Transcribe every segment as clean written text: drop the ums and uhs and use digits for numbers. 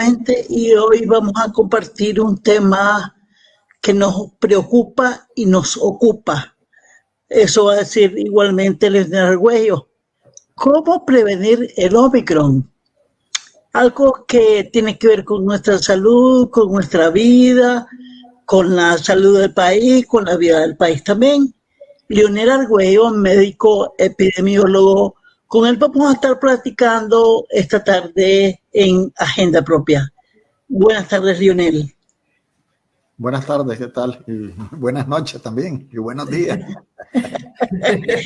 Igualmente, y hoy vamos a compartir un tema que nos preocupa y nos ocupa. Eso va a decir igualmente Leonel Argüello. ¿Cómo prevenir el Omicron? Algo que tiene que ver con nuestra salud, con nuestra vida, con la salud del país, con la vida del país también. Leonel Argüello, médico epidemiólogo, con él vamos a estar platicando esta tarde en Agenda Propia. Buenas tardes, Leonel. Buenas tardes, ¿qué tal? Y buenas noches también, y buenos días.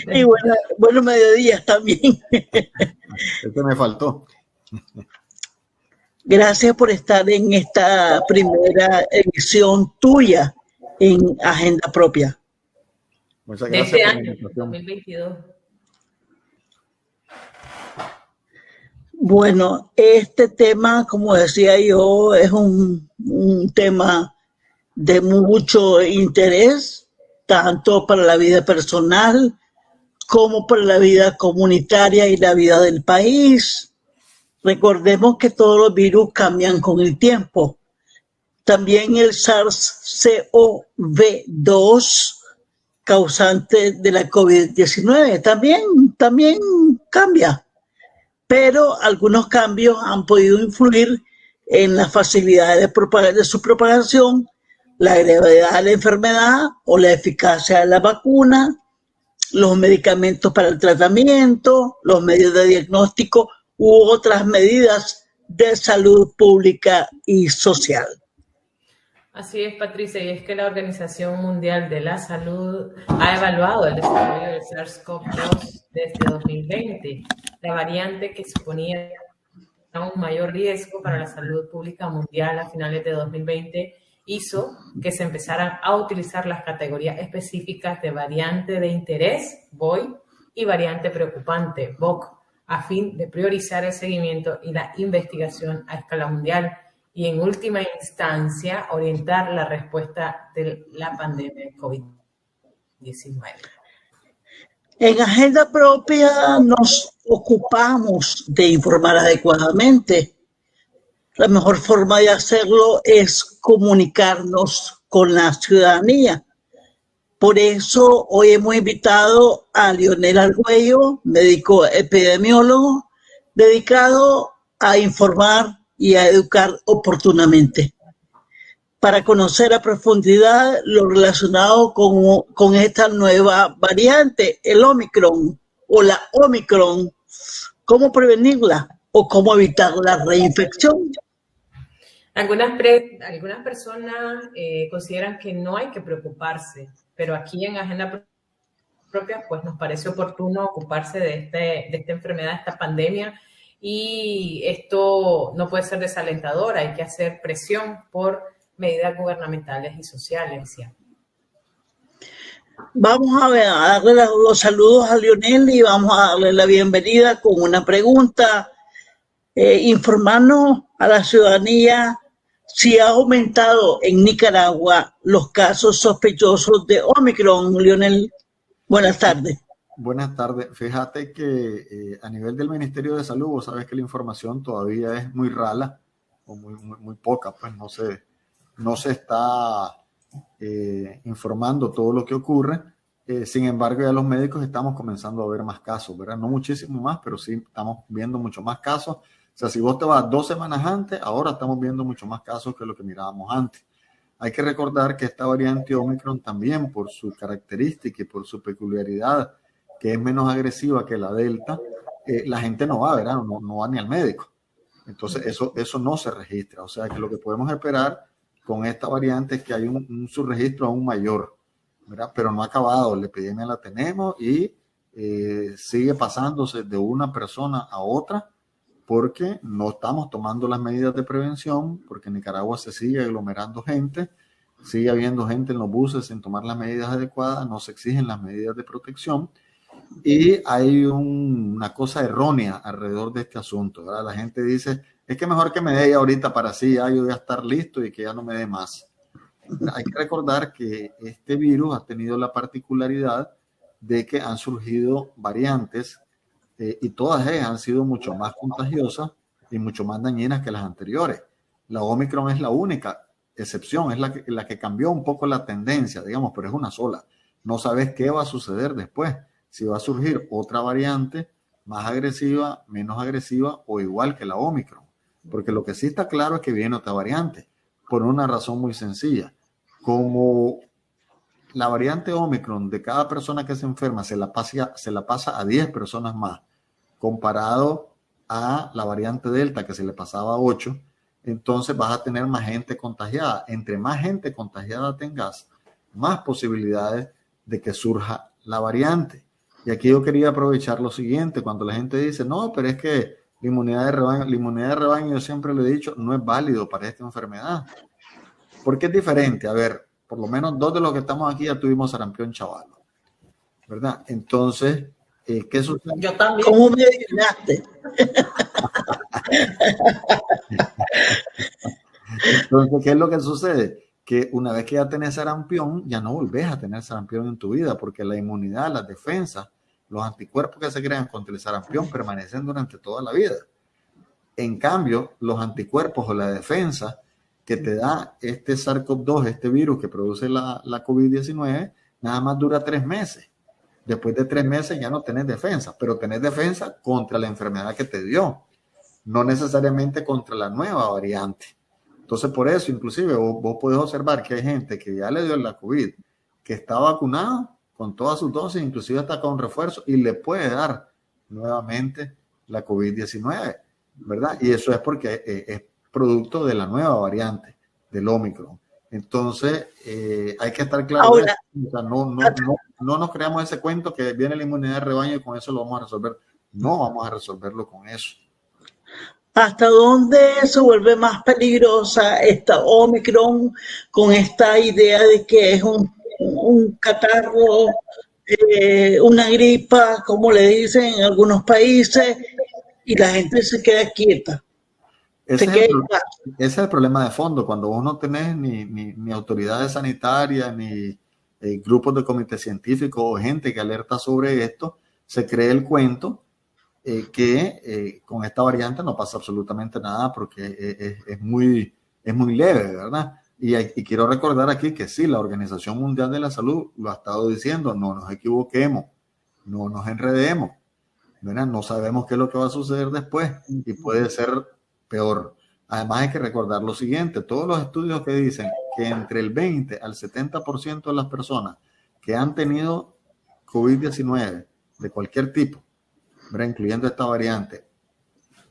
Y buenos mediodías también. Este me faltó. Gracias por estar en esta primera edición tuya en Agenda Propia. Muchas gracias por la invitación. 2022. Bueno, este tema, como decía yo, es un tema de mucho interés, tanto para la vida personal como para la vida comunitaria y la vida del país. Recordemos que todos los virus cambian con el tiempo. También el SARS-CoV-2, causante de la COVID-19, también cambia. Pero algunos cambios han podido influir en la facilidad de su propagación, la gravedad de la enfermedad o la eficacia de la vacuna, los medicamentos para el tratamiento, los medios de diagnóstico u otras medidas de salud pública y social. Así es, Patricia, y es que la Organización Mundial de la Salud ha evaluado el desarrollo del SARS-CoV-2 desde 2020, la variante que suponía un mayor riesgo para la salud pública mundial a finales de 2020 hizo que se empezaran a utilizar las categorías específicas de variante de interés, VOI, y variante preocupante, VOC, a fin de priorizar el seguimiento y la investigación a escala mundial y, en última instancia, orientar la respuesta de la pandemia de COVID-19. En Agenda Propia nos ocupamos de informar adecuadamente. La mejor forma de hacerlo es comunicarnos con la ciudadanía. Por eso hoy hemos invitado a Leonel Argüello, médico epidemiólogo, dedicado a informar y a educar oportunamente, para conocer a profundidad lo relacionado con esta nueva variante, el Omicron o la Omicron, cómo prevenirla o cómo evitar la reinfección. Algunas personas consideran que no hay que preocuparse, pero aquí en Agenda Propia pues nos parece oportuno ocuparse de esta enfermedad, de esta pandemia, y esto no puede ser desalentador, hay que hacer presión por medidas gubernamentales y sociales. ¿Sí? Vamos a darle los saludos a Leonel y vamos a darle la bienvenida con una pregunta. Informarnos a la ciudadanía si ha aumentado en Nicaragua los casos sospechosos de Omicron. Leonel, buenas tardes. Buenas tardes. Fíjate que a nivel del Ministerio de Salud, vos sabes que la información todavía es muy rala o muy poca, pues no se está informando todo lo que ocurre. Sin embargo, ya los médicos estamos comenzando a ver más casos, ¿verdad? No muchísimo más, pero sí estamos viendo mucho más casos. O sea, si vos te vas 2 semanas antes, ahora estamos viendo mucho más casos que lo que mirábamos antes. Hay que recordar que esta variante Omicron también, por su característica y por su peculiaridad, que es menos agresiva que la Delta, la gente no va, ¿verdad? No va ni al médico. Entonces, eso no se registra. O sea, que lo que podemos esperar con esta variante es que hay un subregistro aún mayor, ¿verdad? Pero no ha acabado. La epidemia la tenemos y sigue pasándose de una persona a otra porque no estamos tomando las medidas de prevención, porque en Nicaragua se sigue aglomerando gente, sigue habiendo gente en los buses sin tomar las medidas adecuadas, no se exigen las medidas de protección y hay una cosa errónea alrededor de este asunto, ¿verdad? La gente dice, es que mejor que me dé ahorita para así ya yo voy a estar listo y que ya no me dé más. Hay que recordar que este virus ha tenido la particularidad de que han surgido variantes y todas ellas han sido mucho más contagiosas y mucho más dañinas que las anteriores. La Omicron es la única excepción, es la que cambió un poco la tendencia, digamos, pero es una sola. No sabes qué va a suceder después, si va a surgir otra variante más agresiva, menos agresiva o igual que la Omicron. Porque lo que sí está claro es que viene otra variante, por una razón muy sencilla. Como la variante Omicron de cada persona que se enferma se la pasa a 10 personas más, comparado a la variante Delta que se le pasaba a 8, entonces vas a tener más gente contagiada. Entre más gente contagiada tengas, más posibilidades de que surja la variante. Y aquí yo quería aprovechar lo siguiente, cuando la gente dice, no, pero es que la inmunidad de rebaño, yo siempre lo he dicho, no es válido para esta enfermedad. ¿Por qué es diferente? A ver, por lo menos 2 de los que estamos aquí ya tuvimos sarampión chavalo, ¿verdad? Entonces, ¿qué sucede? Yo también. ¿Cómo me adivinaste? Entonces, ¿qué es lo que sucede? Que una vez que ya tenés sarampión, ya no volvés a tener sarampión en tu vida, porque la inmunidad, las defensas, los anticuerpos que se crean contra el sarampión permanecen durante toda la vida. En cambio, los anticuerpos o la defensa que te da este SARS-CoV-2, este virus que produce la COVID-19, nada más dura 3 meses. Después de 3 meses ya no tenés defensa, pero tenés defensa contra la enfermedad que te dio, no necesariamente contra la nueva variante. Entonces, por eso, inclusive, vos podés observar que hay gente que ya le dio la COVID, que está vacunado con todas sus dosis, inclusive hasta con refuerzo, y le puede dar nuevamente la COVID-19, ¿verdad? Y eso es porque es producto de la nueva variante, del Omicron. Entonces, hay que estar claro. Ahora, o sea, no nos creamos ese cuento que viene la inmunidad de rebaño y con eso lo vamos a resolver. No vamos a resolverlo con eso. ¿Hasta dónde se vuelve más peligrosa esta Omicron con esta idea de que es un catarro, una gripa, como le dicen en algunos países, y la gente se queda quieta? Ese es el problema de fondo, cuando vos no tenés ni autoridades sanitarias, ni grupos de comité científico o gente que alerta sobre esto, se cree el cuento que con esta variante no pasa absolutamente nada porque es muy leve, ¿verdad? Y quiero recordar aquí que sí, la Organización Mundial de la Salud lo ha estado diciendo, no nos equivoquemos, no nos enredemos, ¿verdad? No sabemos qué es lo que va a suceder después y puede ser peor. Además hay que recordar lo siguiente, todos los estudios que dicen que entre el 20 al 70% de las personas que han tenido COVID-19 de cualquier tipo, ¿verdad?, incluyendo esta variante,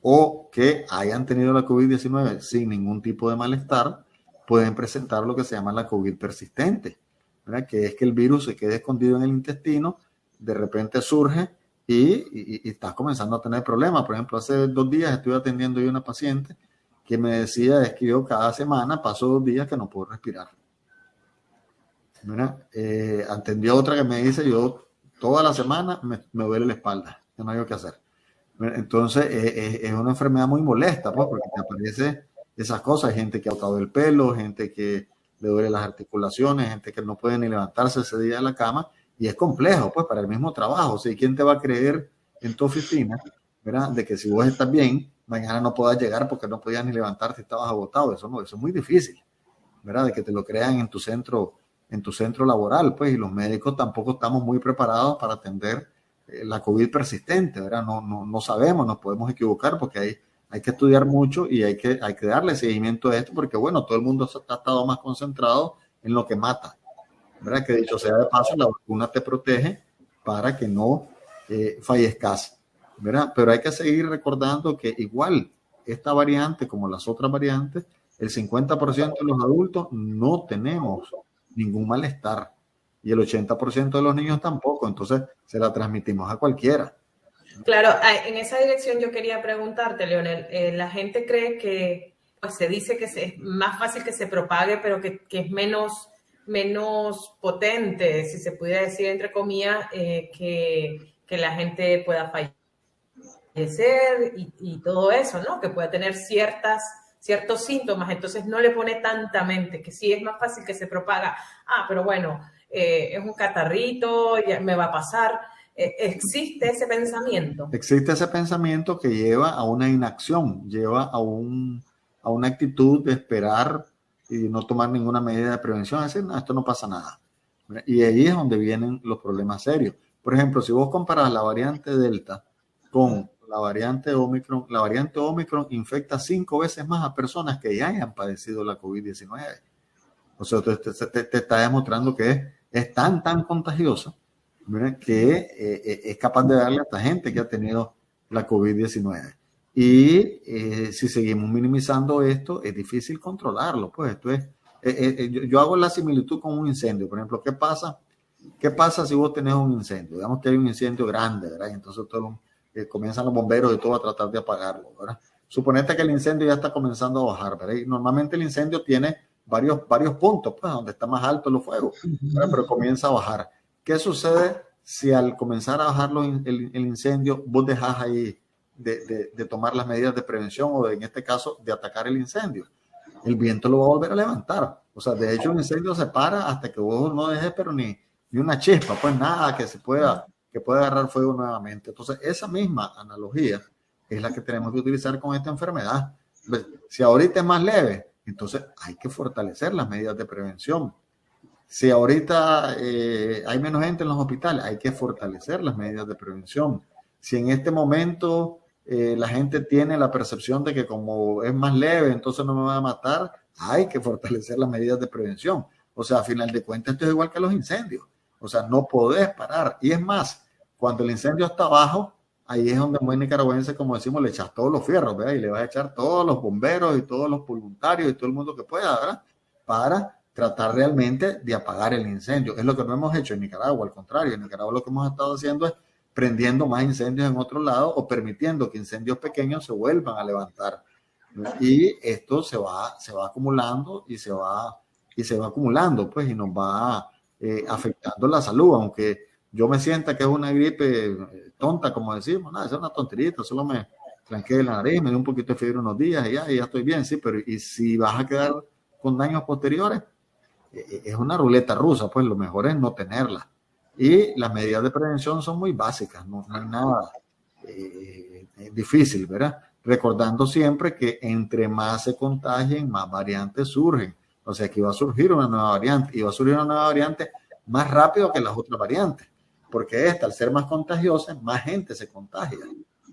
o que hayan tenido la COVID-19 sin ningún tipo de malestar, pueden presentar lo que se llama la COVID persistente, ¿verdad?, que es que el virus se quede escondido en el intestino, de repente surge y estás comenzando a tener problemas. Por ejemplo, hace 2 días estuve atendiendo yo a una paciente que me decía, es que yo cada semana paso 2 días que no puedo respirar. Atendió a otra que me dice, yo toda la semana me duele la espalda, ya no hay qué hacer. Entonces es una enfermedad muy molesta, pues, porque te aparece esas cosas. Hay gente que ha botado el pelo, gente que le duele las articulaciones, gente que no puede ni levantarse ese día de la cama, y es complejo, pues, para el mismo trabajo. O sea, ¿quién te va a creer en tu oficina, ¿verdad?, de que si vos estás bien, mañana no puedas llegar porque no podías ni levantarte y estabas agotado? Eso es muy difícil, ¿verdad?, de que te lo crean en tu centro laboral, pues, y los médicos tampoco estamos muy preparados para atender la COVID persistente, ¿verdad? No sabemos, nos podemos equivocar porque hay que estudiar mucho y hay que darle seguimiento a esto porque, bueno, todo el mundo ha estado más concentrado en lo que mata, ¿verdad? Que dicho sea de paso, la vacuna te protege para que no fallezcas, ¿verdad? Pero hay que seguir recordando que igual esta variante, como las otras variantes, el 50% de los adultos no tenemos ningún malestar y el 80% de los niños tampoco, entonces se la transmitimos a cualquiera. Claro, en esa dirección yo quería preguntarte, Leonel, la gente cree que, pues se dice que es más fácil que se propague, pero que es menos potente, si se pudiera decir entre comillas, que la gente pueda fallecer y todo eso, ¿no? Que pueda tener ciertos síntomas, entonces no le pone tanta mente, que sí es más fácil que se propaga. Pero bueno, es un catarrito, ya me va a pasar. ¿Existe ese pensamiento? Existe ese pensamiento que lleva a una inacción, lleva a un a una actitud de esperar y no tomar ninguna medida de prevención, es decir, no, esto no pasa nada. Y ahí es donde vienen los problemas serios. Por ejemplo, si vos comparas la variante Delta con la variante Omicron infecta 5 veces más a personas que ya hayan padecido la COVID-19. O sea, te está demostrando que es tan contagiosa, ¿verdad?, que es capaz de darle a esta gente que ha tenido la COVID-19. Y si seguimos minimizando esto, es difícil controlarlo. Pues esto es, yo hago la similitud con un incendio. Por ejemplo, ¿qué pasa si vos tenés un incendio? Digamos que hay un incendio grande, ¿verdad? Y entonces comienzan los bomberos y todo a tratar de apagarlo, ¿verdad? Suponete que el incendio ya está comenzando a bajar, ¿verdad? Y normalmente el incendio tiene varios puntos, pues, donde está más alto los fuegos, ¿verdad? Pero comienza a bajar. ¿Qué sucede si al comenzar a bajar el incendio vos dejás ahí de tomar las medidas de prevención o en este caso de atacar el incendio? El viento lo va a volver a levantar. O sea, de hecho el incendio se para hasta que vos no dejes pero ni una chispa, pues nada que pueda agarrar fuego nuevamente. Entonces esa misma analogía es la que tenemos que utilizar con esta enfermedad. Si ahorita es más leve, entonces hay que fortalecer las medidas de prevención. Si ahorita hay menos gente en los hospitales, hay que fortalecer las medidas de prevención. Si en este momento la gente tiene la percepción de que como es más leve, entonces no me va a matar, hay que fortalecer las medidas de prevención. O sea, a final de cuentas, esto es igual que los incendios. O sea, no podés parar. Y es más, cuando el incendio está abajo, ahí es donde muy nicaragüense, como decimos, le echas todos los fierros, ¿verdad? Y le vas a echar todos los bomberos y todos los voluntarios y todo el mundo que pueda, ¿verdad? Para tratar realmente de apagar el incendio. Es lo que no hemos hecho en Nicaragua, al contrario. En Nicaragua lo que hemos estado haciendo es prendiendo más incendios en otro lado o permitiendo que incendios pequeños se vuelvan a levantar. Y esto se va acumulando y se va acumulando, pues, y nos va afectando la salud, aunque yo me sienta que es una gripe tonta, como decimos, nada, es una tonterita, solo me tranqué la nariz, me dio un poquito de fiebre unos días y ya estoy bien, sí, pero y si vas a quedar con daños posteriores, es una ruleta rusa, pues lo mejor es no tenerla. Y las medidas de prevención son muy básicas, no hay nada difícil, ¿verdad? Recordando siempre que entre más se contagien, más variantes surgen. O sea, que iba a surgir una nueva variante, y va a surgir una nueva variante más rápido que las otras variantes, porque esta, al ser más contagiosa, más gente se contagia.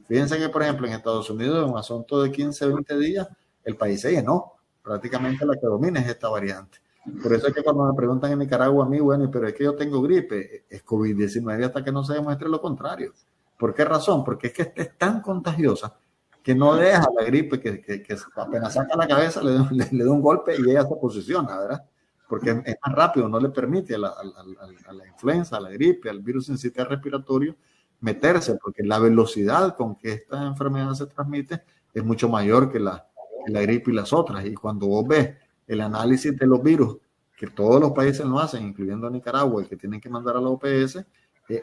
Fíjense que, por ejemplo, en Estados Unidos, en un asunto de 15, 20 días, el país se llenó. Prácticamente la que domina es esta variante. Por eso es que cuando me preguntan en Nicaragua a mí, bueno, pero es que yo tengo gripe, es COVID-19 hasta que no se demuestre lo contrario. ¿Por qué razón? Porque es que esta es tan contagiosa que no deja la gripe, que apenas saca la cabeza, le da un golpe y ella se posiciona, ¿verdad? Porque es más rápido, no le permite a la influenza, a la gripe, al virus sincitial respiratorio meterse, porque la velocidad con que esta enfermedad se transmite es mucho mayor que la gripe y las otras. Y cuando vos ves el análisis de los virus, que todos los países lo hacen, incluyendo Nicaragua, el que tienen que mandar a la OPS,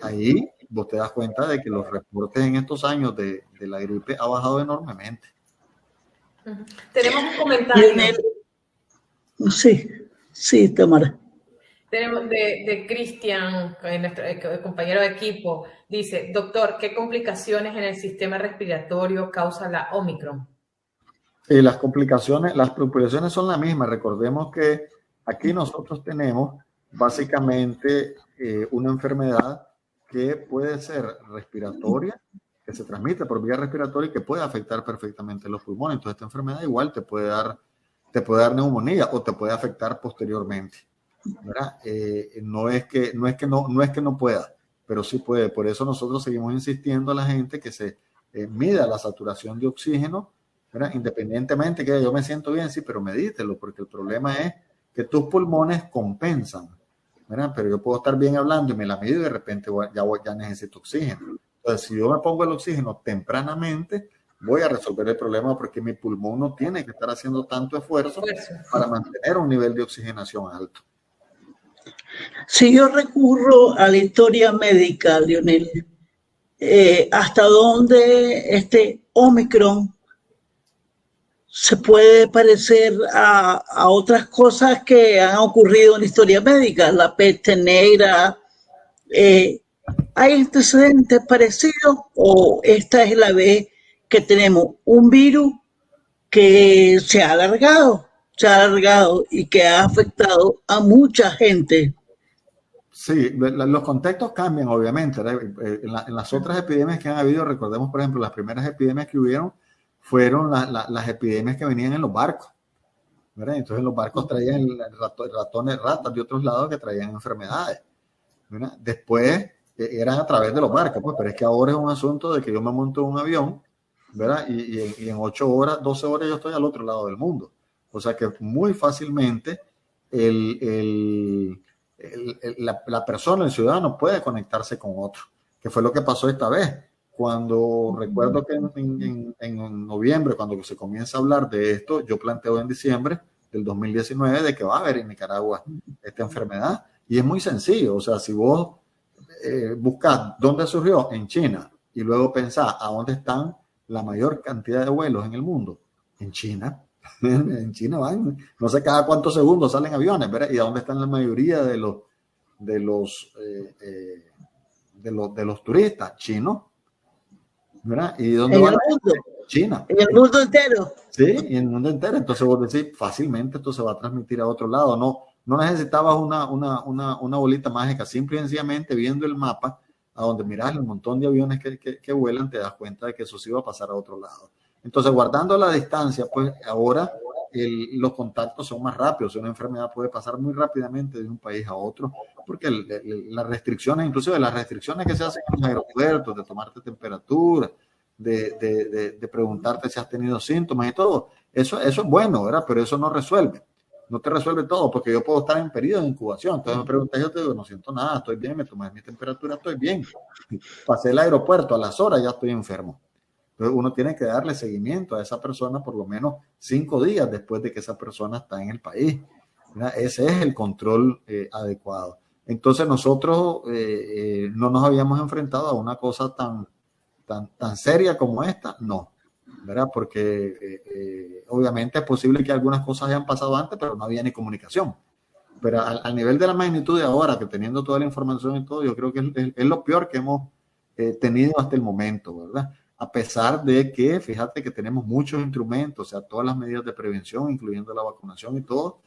ahí vos te das cuenta de que los reportes en estos años de la gripe ha bajado enormemente. Tenemos un comentario. Sí, Tamara. Tenemos de Cristian, nuestro compañero de equipo, dice: doctor, ¿qué complicaciones en el sistema respiratorio causa la Omicron? Las complicaciones son las mismas. Recordemos que aquí nosotros tenemos básicamente una enfermedad que puede ser respiratoria, que se transmite por vía respiratoria y que puede afectar perfectamente los pulmones. Entonces esta enfermedad igual te puede dar neumonía o te puede afectar posteriormente, ¿verdad? No es que no pueda, pero sí puede. Por eso nosotros seguimos insistiendo a la gente que se mida la saturación de oxígeno, ¿verdad? Independientemente que yo me siento bien, sí, pero medítelo, porque el problema es que tus pulmones compensan, ¿verdad? Pero yo puedo estar bien hablando y me la mido y de repente ya necesito oxígeno. Entonces, si yo me pongo el oxígeno tempranamente, voy a resolver el problema, porque mi pulmón no tiene que estar haciendo tanto esfuerzo para mantener un nivel de oxigenación alto. Si yo recurro a la historia médica, Lionel, ¿hasta dónde este Omicron se puede parecer a otras cosas que han ocurrido en la historia médica? La peste negra, ¿hay antecedentes parecidos o esta es la vez que tenemos un virus que se ha alargado y que ha afectado a mucha gente. Sí, los contextos cambian, obviamente. En las otras epidemias que han habido, recordemos, por ejemplo, las primeras epidemias que hubieron fueron las epidemias que venían en los barcos, ¿verdad? Entonces los barcos traían ratones, ratas de otros lados que traían enfermedades, ¿verdad? Después eran a través de los barcos, pues, pero es que ahora es un asunto de que yo me monto en un avión, ¿verdad? Y en 8 horas, 12 horas yo estoy al otro lado del mundo. O sea que muy fácilmente la persona, el ciudadano, puede conectarse con otro, que fue lo que pasó esta vez. Cuando recuerdo que en noviembre, cuando se comienza a hablar de esto, yo planteo en diciembre del 2019 de que va a haber en Nicaragua esta enfermedad. Y es muy sencillo. O sea, si vos buscás dónde surgió, en China, y luego pensás a dónde están la mayor cantidad de vuelos en el mundo, en China. En China van, no sé cada cuántos segundos salen aviones, ¿verdad? Y a dónde están la mayoría de los turistas chinos, ¿verdad? ¿Y dónde En van? el mundo. China. En el mundo entero. Sí, y en el mundo entero. Entonces vos decís, fácilmente esto se va a transmitir a otro lado. No necesitabas una bolita mágica, simple y sencillamente viendo el mapa, a donde miras el montón de aviones que vuelan, te das cuenta de que eso sí va a pasar a otro lado. Entonces, guardando la distancia, pues ahora los contactos son más rápidos. Una enfermedad puede pasar muy rápidamente de un país a otro, porque las restricciones, inclusive las restricciones que se hacen en los aeropuertos, de tomarte temperatura, de preguntarte si has tenido síntomas y todo, eso es bueno, ¿verdad? Pero eso no te resuelve todo, porque yo puedo estar en periodo de incubación. Entonces me preguntas, yo te digo, no siento nada, estoy bien, me tomé mi temperatura, estoy bien. Pasé el aeropuerto, a las horas ya estoy enfermo. Entonces uno tiene que darle seguimiento a esa persona por lo menos 5 días después de que esa persona está en el país, ¿verdad? Ese es el control adecuado. Entonces nosotros no nos habíamos enfrentado a una cosa tan seria como esta, no, ¿verdad? Porque obviamente es posible que algunas cosas hayan pasado antes, pero no había ni comunicación. Pero al nivel de la magnitud de ahora, que teniendo toda la información y todo, yo creo que es lo peor que hemos tenido hasta el momento, ¿verdad? A pesar de que, fíjate que tenemos muchos instrumentos, o sea, todas las medidas de prevención, incluyendo la vacunación y todo.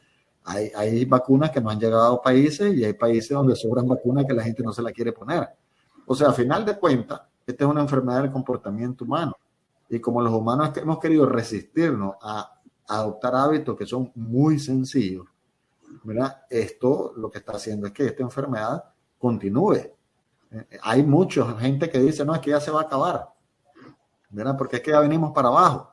Hay vacunas que no han llegado a países y hay países donde sobran vacunas que la gente no se la quiere poner. O sea, a final de cuentas, esta es una enfermedad del comportamiento humano. Y como los humanos hemos querido resistirnos a adoptar hábitos que son muy sencillos, ¿verdad? Esto lo que está haciendo es que esta enfermedad continúe. Hay mucha gente que dice, no, es que ya se va a acabar, ¿verdad? Porque es que ya venimos para abajo.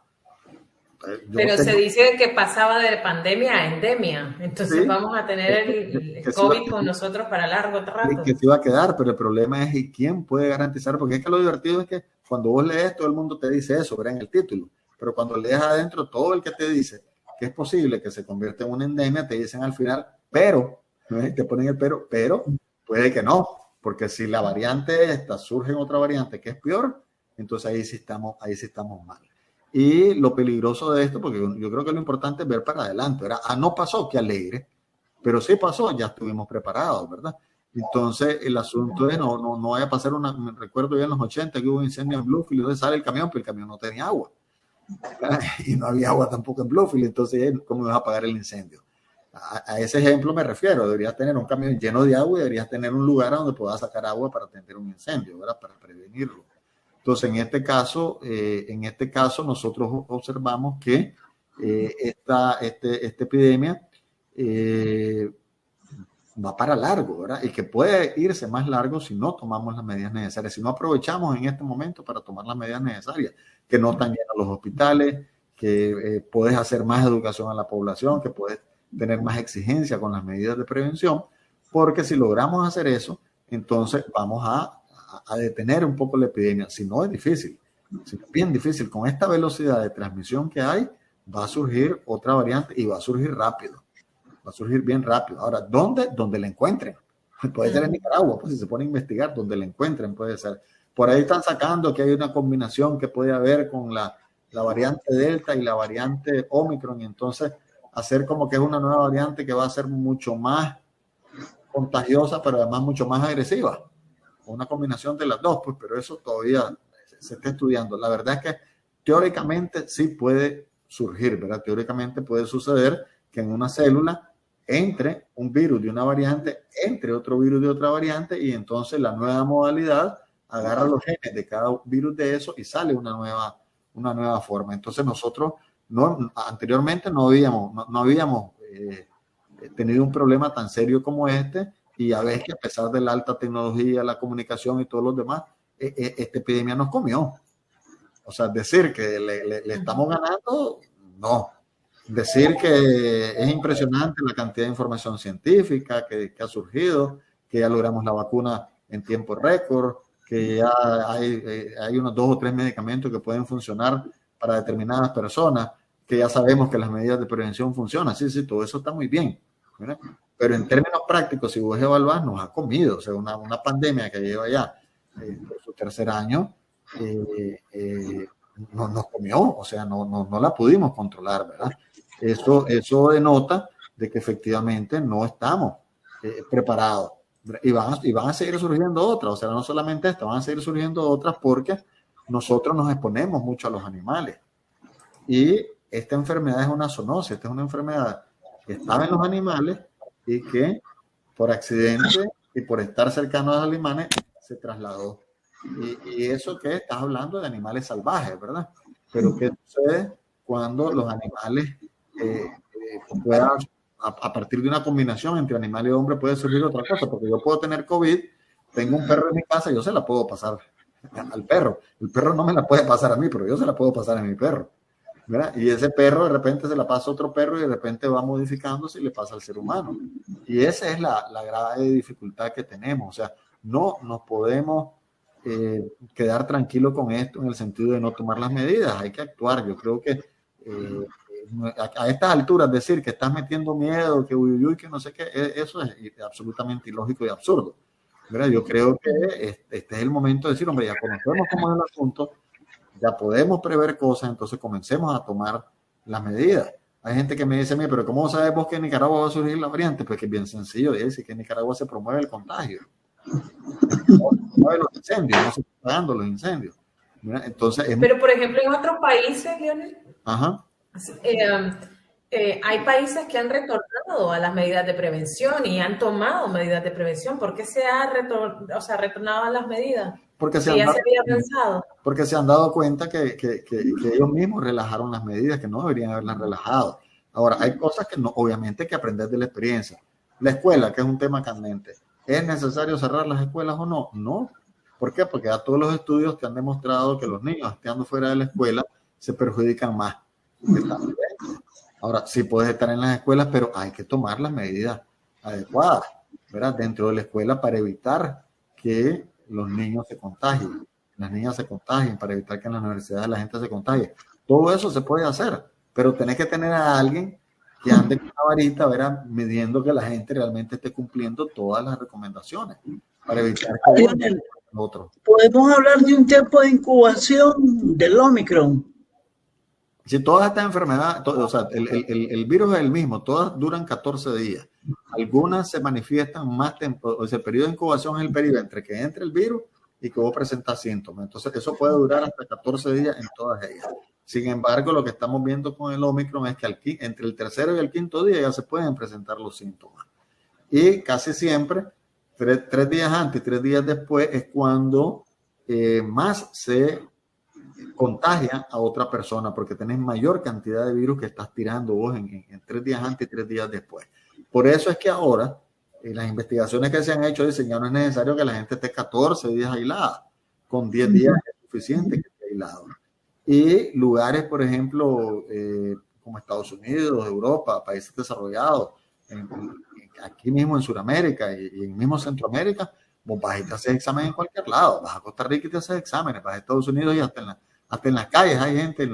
Pero se dice que pasaba de pandemia a endemia, entonces sí, vamos a tener el COVID con nosotros para largo rato. Que se iba a quedar, pero el problema es ¿y quién puede garantizar? Porque es que lo divertido es que cuando vos lees, todo el mundo te dice eso, ¿verdad? En el título, pero cuando lees adentro, todo el que te dice que es posible que se convierta en una endemia, te dicen al final, pero, te ponen el pero puede que no, porque si la variante esta surge en otra variante que es peor, entonces ahí sí estamos mal. Y lo peligroso de esto, porque yo creo que lo importante es ver para adelante, ¿verdad? No pasó, qué alegre, pero sí pasó, ya estuvimos preparados, ¿verdad? Entonces el asunto es no vaya a pasar me recuerdo ya en los 80 que hubo un incendio en Bluefield, entonces sale el camión, pero el camión no tenía agua, ¿verdad? Y no había agua tampoco en Bluefield, entonces ¿cómo vas a apagar el incendio? A ese ejemplo me refiero, deberías tener un camión lleno de agua y deberías tener un lugar donde puedas sacar agua para atender un incendio, ¿verdad? Para prevenirlo. Entonces, en este caso nosotros observamos que esta epidemia va para largo, ¿verdad? Y que puede irse más largo si no tomamos las medidas necesarias, si no aprovechamos en este momento para tomar las medidas necesarias, que no están llenos los hospitales, que puedes hacer más educación a la población, que puedes tener más exigencia con las medidas de prevención, porque si logramos hacer eso, entonces vamos a detener un poco la epidemia. Si no, es difícil, si no, es bien difícil. Con esta velocidad de transmisión que hay, va a surgir otra variante y va a surgir rápido, va a surgir bien rápido. Ahora, ¿dónde? Donde la encuentren. Puede ser en Nicaragua, pues si se pone a investigar, donde la encuentren puede ser. Por ahí están sacando que hay una combinación que puede haber con la variante Delta y la variante Omicron, y entonces hacer como que es una nueva variante que va a ser mucho más contagiosa, pero además mucho más agresiva. Una combinación de las dos, pues, pero eso todavía se está estudiando. La verdad es que teóricamente sí puede surgir, ¿verdad? Teóricamente puede suceder que en una célula entre un virus de una variante, entre otro virus de otra variante, y entonces la nueva modalidad agarra los genes de cada virus de eso y sale una nueva forma. Entonces nosotros anteriormente no habíamos tenido un problema tan serio como este, y ya ves que a pesar de la alta tecnología, la comunicación y todos los demás, esta epidemia nos comió. O sea, decir que le estamos ganando, no. Decir que es impresionante la cantidad de información científica que ha surgido, que ya logramos la vacuna en tiempo récord, que ya hay unos 2 o 3 medicamentos que pueden funcionar para determinadas personas, que ya sabemos que las medidas de prevención funcionan. Sí, todo eso está muy bien, ¿verdad? Pero en términos prácticos, si vos evaluás, nos ha comido. O sea, una pandemia que lleva ya por su 3er año, nos comió. O sea, no la pudimos controlar, ¿verdad? Eso denota de que efectivamente no estamos preparados. Y van a seguir surgiendo otras. O sea, no solamente esta, van a seguir surgiendo otras porque nosotros nos exponemos mucho a los animales. Y esta enfermedad es una zoonosis. Esta es una enfermedad que estaba en los animales y que por accidente y por estar cercano a los animales se trasladó. Y eso que estás hablando de animales salvajes, ¿verdad? Pero ¿qué sucede cuando los animales puedan, a partir de una combinación entre animal y hombre, puede surgir otra cosa? Porque yo puedo tener COVID, tengo un perro en mi casa, yo se la puedo pasar al perro. El perro no me la puede pasar a mí, pero yo se la puedo pasar a mi perro, ¿verdad? Y ese perro de repente se la pasa a otro perro y de repente va modificándose y le pasa al ser humano. Y esa es la grave dificultad que tenemos. O sea, no nos podemos quedar tranquilos con esto en el sentido de no tomar las medidas. Hay que actuar. Yo creo que a estas alturas decir que estás metiendo miedo, que uy, que no sé qué, eso es absolutamente ilógico y absurdo, ¿verdad? Yo creo que este es el momento de decir, hombre, ya conocemos cómo es el asunto, ya podemos prever cosas, entonces comencemos a tomar las medidas. Hay gente que me dice, mira, pero ¿cómo sabemos que en Nicaragua va a surgir la variante? Pues que es bien sencillo, dice que en Nicaragua se promueve el contagio. No se promueve los incendios, no se están pagando los incendios. ¿Verdad? Entonces, pero, por ejemplo, en otros países, Leonel, ajá. Hay países que han retornado a las medidas de prevención y han tomado medidas de prevención. ¿Por qué se ha retornado a las medidas? Porque se han dado cuenta que ellos mismos relajaron las medidas, que no deberían haberlas relajado. Ahora, hay cosas que no, obviamente hay que aprender de la experiencia. La escuela, que es un tema candente. ¿Es necesario cerrar las escuelas o no? No. ¿Por qué? Porque ya todos los estudios te han demostrado que los niños estando fuera de la escuela se perjudican más. Ahora, sí puedes estar en las escuelas, pero hay que tomar las medidas adecuadas, ¿verdad? Dentro de la escuela para evitar que los niños se contagien, las niñas se contagien, para evitar que en las universidades la gente se contagie. Todo eso se puede hacer, pero tenés que tener a alguien que ande con una varita, ¿verdad? Midiendo que la gente realmente esté cumpliendo todas las recomendaciones para evitar que el otro. ¿Podemos hablar de un tiempo de incubación del Omicron? Si todas estas enfermedades, o sea, el virus es el mismo, todas duran 14 días. Algunas se manifiestan más tiempo, o sea, el periodo de incubación es el periodo entre que entre el virus y que vos presentas síntomas. Entonces, eso puede durar hasta 14 días en todas ellas. Sin embargo, lo que estamos viendo con el Omicron es que entre el 3er y el 5.º día ya se pueden presentar los síntomas. Y casi siempre, 3 días antes y 3 días después es cuando más se contagia a otra persona, porque tenés mayor cantidad de virus que estás tirando vos en 3 días antes y 3 días después. Por eso es que ahora las investigaciones que se han hecho dicen ya no es necesario que la gente esté 14 días aislada, con 10 días es suficiente que esté aislado. Y lugares, por ejemplo, como Estados Unidos, Europa, países desarrollados, aquí mismo en Sudamérica y en mismo Centroamérica, vos vas y te haces examen en cualquier lado, vas a Costa Rica y te haces exámenes, vas a Estados Unidos y hasta en las calles hay gente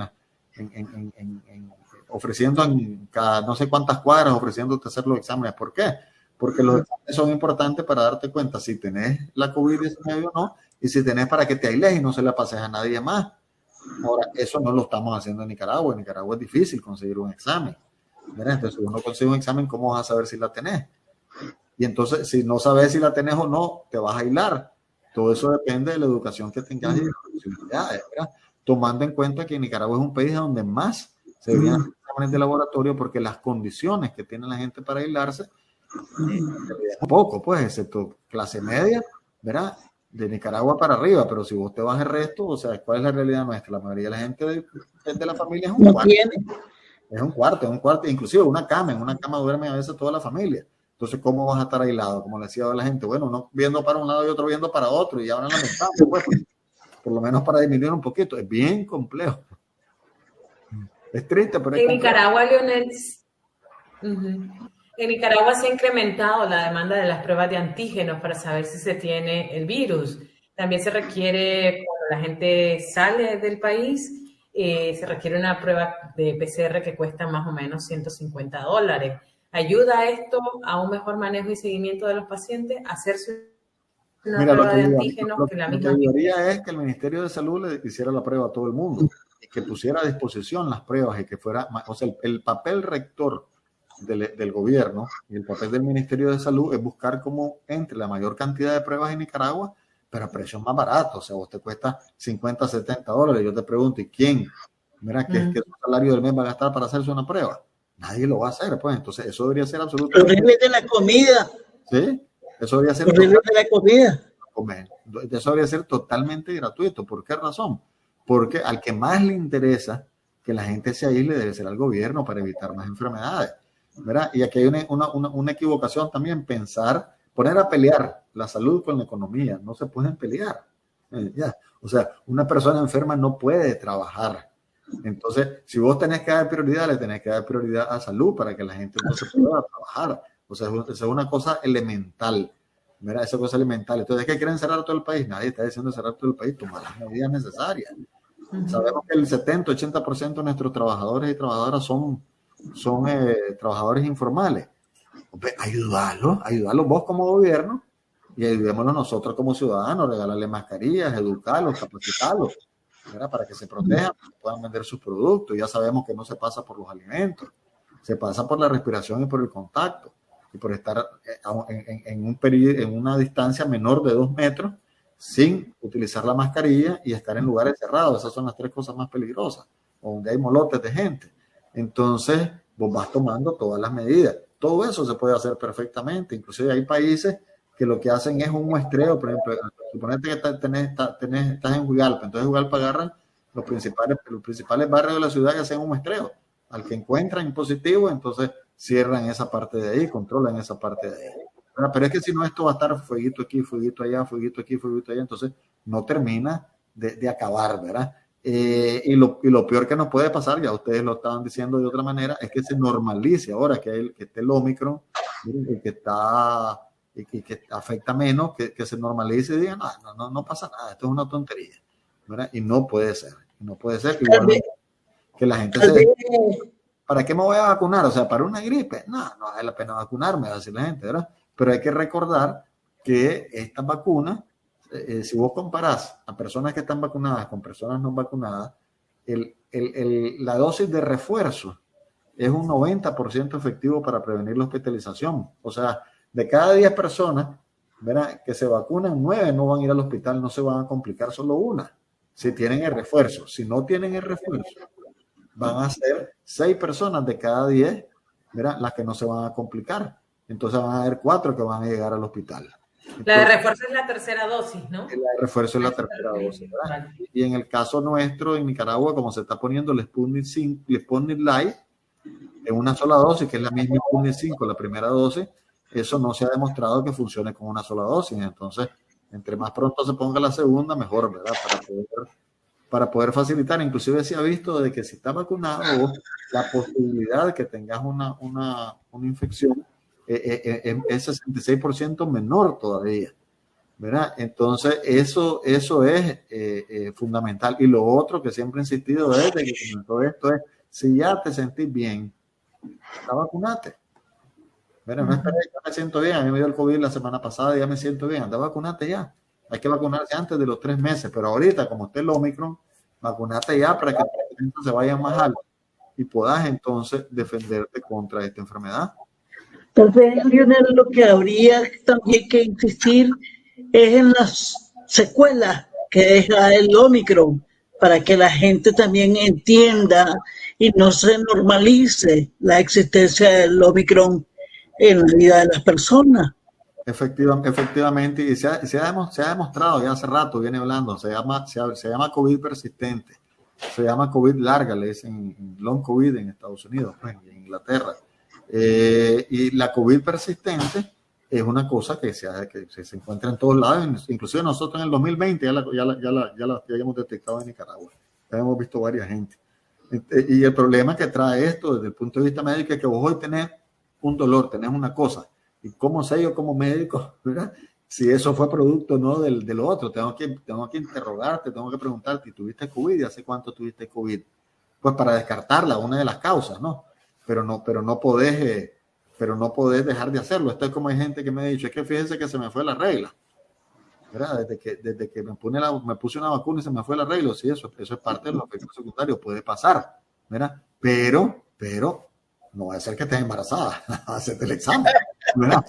ofreciendo en cada no sé cuántas cuadras ofreciéndote hacer los exámenes. ¿Por qué? Porque los exámenes son importantes para darte cuenta si tenés la COVID-19 o no, y si tenés para que te aísles y no se la pases a nadie más. Ahora, eso no lo estamos haciendo en Nicaragua. En Nicaragua es difícil conseguir un examen. ¿Verdad? Entonces, si uno consigue un examen, ¿cómo vas a saber si la tenés? Y entonces, si no sabes si la tenés o no, te vas a aislar. Todo eso depende de la educación que tengas y de las posibilidades, ¿verdad? Tomando en cuenta que Nicaragua es un país donde más se deberían hacer exámenes de laboratorio porque las condiciones que tiene la gente para aislarse es poco, pues, excepto clase media, ¿verdad? De Nicaragua para arriba, pero si vos te vas el resto, o sea, ¿cuál es la realidad nuestra? La mayoría de la gente de la familia es un cuarto. Es un cuarto, inclusive en una cama duerme a veces toda la familia. Entonces, ¿cómo vas a estar aislado? Como le decía a la gente, bueno, uno viendo para un lado y otro viendo para otro, y ahora en la ventana, pues, por lo menos para disminuir un poquito. Es bien complejo. Es triste, pero es en Nicaragua, Leonel, en Nicaragua se ha incrementado la demanda de las pruebas de antígenos para saber si se tiene el virus. También se requiere, cuando la gente sale del país, se requiere una prueba de PCR que cuesta más o menos $150. ¿Ayuda esto a un mejor manejo y seguimiento de los pacientes? ¿Hacerse una prueba de antígenos? Lo que ayudaría es que el Ministerio de Salud le hiciera la prueba a todo el mundo y que pusiera a disposición las pruebas y que fuera, o sea, el papel rector del gobierno y el papel del Ministerio de Salud es buscar cómo entre la mayor cantidad de pruebas en Nicaragua, pero a precios más baratos. O sea, vos te cuesta $50, $70. Yo te pregunto, ¿y quién? Mira, ¿qué su salario del mes va a gastar para hacerse una prueba? Nadie lo va a hacer, pues. Entonces, eso debería ser absolutamente... Horrible de la comida. Sí, eso debería ser... Horrible de la comida. Eso debería ser totalmente gratuito. ¿Por qué razón? Porque al que más le interesa que la gente se aísle debe ser al gobierno para evitar más enfermedades, ¿verdad? Y aquí hay una equivocación también, poner a pelear la salud con la economía. No se pueden pelear. Ya. O sea, una persona enferma no puede trabajar. Entonces, si vos tenés que dar prioridad, le tenés que dar prioridad a salud para que la gente no se pueda trabajar. O sea, esa es una cosa elemental. Mira, esa cosa elemental. Entonces, ¿es que quieren cerrar todo el país? Nadie está diciendo cerrar todo el país. Tomar las medidas necesarias. Sabemos que el 70-80% de nuestros trabajadores y trabajadoras son trabajadores informales. Pues, ayudarlos vos como gobierno y ayudémoslos nosotros como ciudadanos, regalarle mascarillas, educarlos, capacitarlos, ¿verdad? Para que se protejan, para que puedan vender sus productos. Ya sabemos que no se pasa por los alimentos, se pasa por la respiración y por el contacto y por estar en una distancia menor de 2 metros sin utilizar la mascarilla y estar en lugares cerrados. Esas son las 3 cosas más peligrosas, donde hay molotes de gente. Entonces, vos vas tomando todas las medidas. Todo eso se puede hacer perfectamente. Inclusive hay países que lo que hacen es un muestreo. Por ejemplo, suponete que estás en Juigalpa. Entonces, en Juigalpa agarran los principales barrios de la ciudad y hacen un muestreo. Al que encuentran positivo, entonces cierran esa parte de ahí, controlan esa parte de ahí. Pero es que si no, esto va a estar fueguito aquí, fueguito allá, fueguito aquí, fueguito allá. Entonces, no termina de acabar, ¿verdad? Y lo peor que nos puede pasar, ya ustedes lo estaban diciendo de otra manera, es que se normalice ahora que esté el Omicron, y que afecta menos, que se normalice y digan, no pasa nada, esto es una tontería, ¿verdad? Y no puede ser igual que la gente ¿para qué me voy a vacunar? O sea, ¿para una gripe? No vale la pena vacunarme, va a decir la gente, ¿verdad? Pero hay que recordar que estas vacunas, si vos comparás a personas que están vacunadas con personas no vacunadas, la dosis de refuerzo es un 90% efectivo para prevenir la hospitalización. O sea, de cada 10 personas, ¿verdad?, que se vacunan, 9 no van a ir al hospital, no se van a complicar, solo una, si tienen el refuerzo. Si no tienen el refuerzo, van a ser 6 personas de cada 10, ¿verdad?, las que no se van a complicar. Entonces van a haber 4 que van a llegar al hospital. Entonces, la de refuerzo es la tercera dosis, ¿no? La de refuerzo es la tercera dosis, ¿verdad? Y en el caso nuestro, en Nicaragua, como se está poniendo el Sputnik 5 y el Sputnik Light en una sola dosis, que es la misma Sputnik 5, la primera dosis, eso no se ha demostrado que funcione con una sola dosis. Entonces, entre más pronto se ponga la segunda, mejor, ¿verdad? Para poder facilitar. Inclusive se ha visto de que si está vacunado, la posibilidad de que tengas una infección es 66% menor todavía, ¿verdad? Entonces, eso es fundamental. Y lo otro que siempre he insistido desde que comenzó esto es, si ya te sentís bien, vacunate. Mira, no esperes, ya me siento bien, a mí me dio el COVID la semana pasada y ya me siento bien, anda, vacunate ya. Hay que vacunarse antes de los 3 meses, pero ahorita, como esté el Omicron, vacunate ya para que tu defensa se vaya más alto y puedas entonces defenderte contra esta enfermedad. Tal vez, Lionel, lo que habría también que insistir es en las secuelas que deja el Omicron, para que la gente también entienda y no se normalice la existencia del Omicron en la vida de las personas. Efectivamente, y se ha demostrado ya hace rato, viene hablando, se llama COVID persistente, se llama COVID larga, le dicen long COVID en Estados Unidos, pues, en Inglaterra. Y la COVID persistente es una cosa que se encuentra en todos lados, inclusive nosotros en el 2020 ya la habíamos detectado en Nicaragua, ya hemos visto varias gente. Y el problema que trae esto desde el punto de vista médico es que vos hoy tenés un dolor, tenés una cosa, y cómo sé yo como médico, ¿verdad? Si eso fue producto o no de lo otro, tengo que interrogarte, tengo que preguntarte, ¿tuviste COVID? ¿Y hace cuánto tuviste COVID? Pues para descartarla, una de las causas, ¿no? Pero no podés dejar de hacerlo. Esto es como hay gente que me ha dicho, es que fíjense que se me fue la regla, ¿verdad? Desde que me puse una vacuna y se me fue la regla. Sí, eso es parte de los efectos secundarios, puede pasar, ¿verdad? Pero no va a ser que estés embarazada, hacerte el examen, ¿verdad?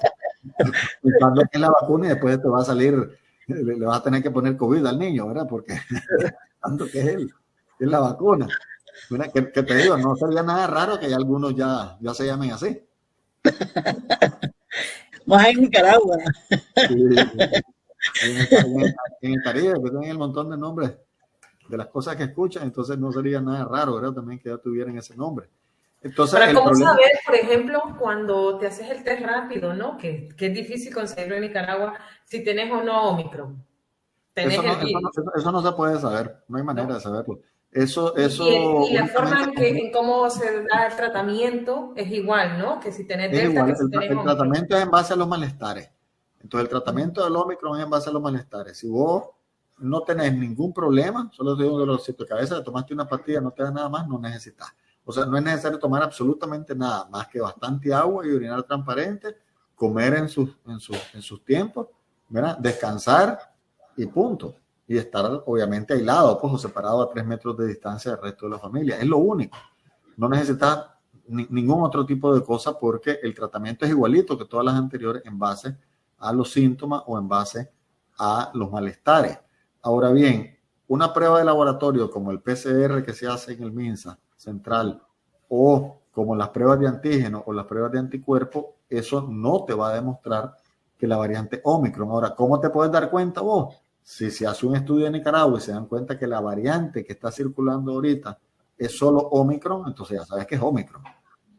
Cuando es la vacuna y después te va a salir, le vas a tener que poner COVID al niño, ¿verdad? Porque tanto que es la vacuna. ¿Verdad? Que te digo, no sería nada raro que ya algunos ya se llamen así. Más en Nicaragua. Sí. En el Caribe, que tienen el montón de nombres de las cosas que escuchan, entonces no sería nada raro, ¿verdad? También que ya tuvieran ese nombre. Entonces, pero ¿cómo saber, por ejemplo, cuando te haces el test rápido, ¿no? Que es difícil conseguirlo en Nicaragua, si tenés o no Omicron? Eso no se puede saber, no hay manera de saberlo. Eso y la forma en cómo se da el tratamiento es igual, ¿no? Que si tenés Delta, igual. que si tenés el tratamiento es en base a los malestares. Entonces, el tratamiento del Omicron es en base a los malestares. Si vos no tenés ningún problema, solo te digo un dolorcito de cabeza, te tomaste una pastilla, no te da nada más, no necesitas. O sea, no es necesario tomar absolutamente nada, más que bastante agua y orinar transparente, comer en sus tiempos, ¿verdad? Descansar y punto. Y estar, obviamente, aislado, pues, o separado a 3 metros de distancia del resto de la familia. Es lo único. No necesitas ningún otro tipo de cosa porque el tratamiento es igualito que todas las anteriores en base a los síntomas o en base a los malestares. Ahora bien, una prueba de laboratorio como el PCR que se hace en el MINSA central o como las pruebas de antígeno o las pruebas de anticuerpos, eso no te va a demostrar que la variante Omicron. Ahora, ¿cómo te puedes dar cuenta vos? Si se hace un estudio en Nicaragua y se dan cuenta que la variante que está circulando ahorita es solo Omicron, entonces ya sabes que es Omicron.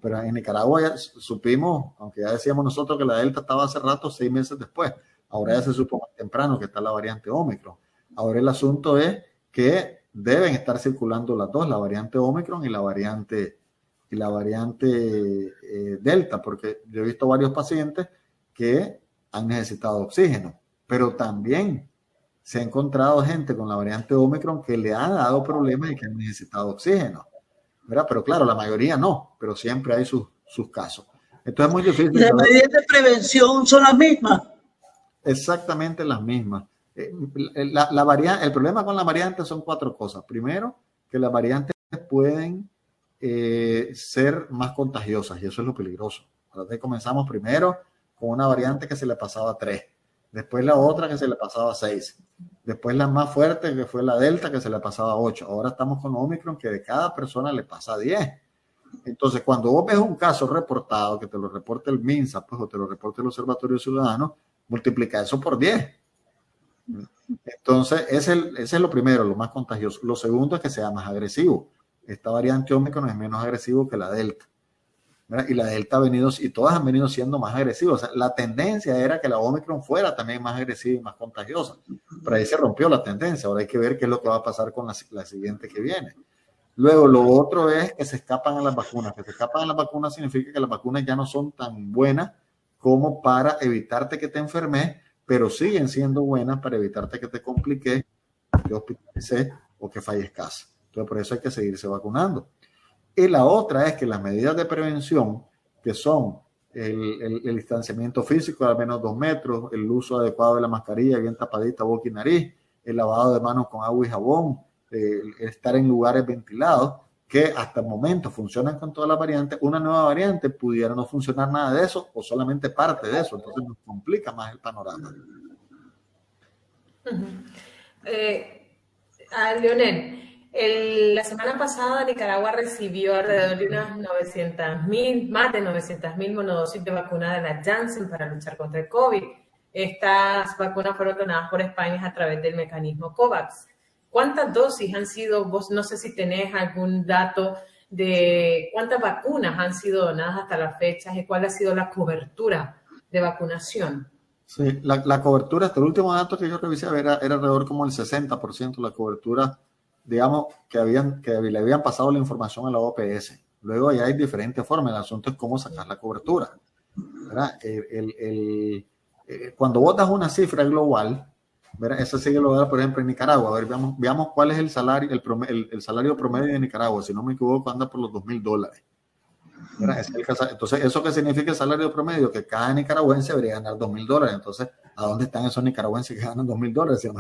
Pero en Nicaragua ya supimos, aunque ya decíamos nosotros que la Delta estaba hace rato, 6 meses después. Ahora ya se supo más temprano que está la variante Omicron. Ahora el asunto es que deben estar circulando las dos, la variante Omicron y la variante Delta, porque yo he visto varios pacientes que han necesitado oxígeno, pero también se ha encontrado gente con la variante Omicron que le ha dado problemas y que han necesitado oxígeno, ¿verdad? Pero claro, la mayoría no, pero siempre hay sus casos. Entonces es muy difícil. ¿Y las medidas de prevención son las mismas? Exactamente las mismas. El problema con la variante son 4 cosas. Primero, que las variantes pueden ser más contagiosas y eso es lo peligroso. Entonces comenzamos primero con una variante que se le pasaba 3, después la otra que se le pasaba 6, después la más fuerte que fue la Delta que se le pasaba 8. Ahora estamos con Omicron que de cada persona le pasa 10. Entonces, cuando vos ves un caso reportado, que te lo reporte el MINSA, pues, o te lo reporte el Observatorio Ciudadano, multiplica eso por 10. Entonces, ese es lo primero, lo más contagioso. Lo segundo es que sea más agresivo. Esta variante Omicron es menos agresivo que la Delta, ¿verdad? Y la Delta y todas han venido siendo más agresivas. O sea, la tendencia era que la Omicron fuera también más agresiva y más contagiosa. Pero ahí se rompió la tendencia. Ahora hay que ver qué es lo que va a pasar con la siguiente que viene. Luego, lo otro es que se escapan a las vacunas. Que se escapan a las vacunas significa que las vacunas ya no son tan buenas como para evitarte que te enfermes, pero siguen siendo buenas para evitarte que te compliques, que hospitalices o que fallezcas. Entonces, por eso hay que seguirse vacunando. Y la otra es que las medidas de prevención, que son el distanciamiento físico de al menos 2 metros, el uso adecuado de la mascarilla bien tapadita boca y nariz, el lavado de manos con agua y jabón, estar en lugares ventilados, que hasta el momento funcionan con todas las variantes. Una nueva variante pudiera no funcionar nada de eso o solamente parte de eso, entonces nos complica más el panorama. Leonel, La semana pasada Nicaragua recibió alrededor de unas 900.000, más de 900.000 monodosis de vacuna de la Janssen para luchar contra el COVID. Estas vacunas fueron donadas por España a través del mecanismo COVAX. ¿Cuántas dosis han sido? Vos no sé si tenés algún dato de cuántas vacunas han sido donadas hasta la fecha y cuál ha sido la cobertura de vacunación. Sí, la cobertura, hasta el último dato que yo revisé era alrededor como el 60% la cobertura, digamos, que le habían pasado la información a la OPS. Luego ya hay diferentes formas, el asunto es cómo sacar la cobertura, ¿verdad? Cuando vos das una cifra global, ¿verdad? Esa sigue lo da, por ejemplo, en Nicaragua. A ver, veamos cuál es el salario, el salario promedio de Nicaragua. Si no me equivoco, anda por los $2,000. Entonces, ¿eso qué significa el salario promedio? Que cada nicaragüense debería ganar $2,000. Entonces, ¿a dónde están esos nicaragüenses que ganan $2,000? Si la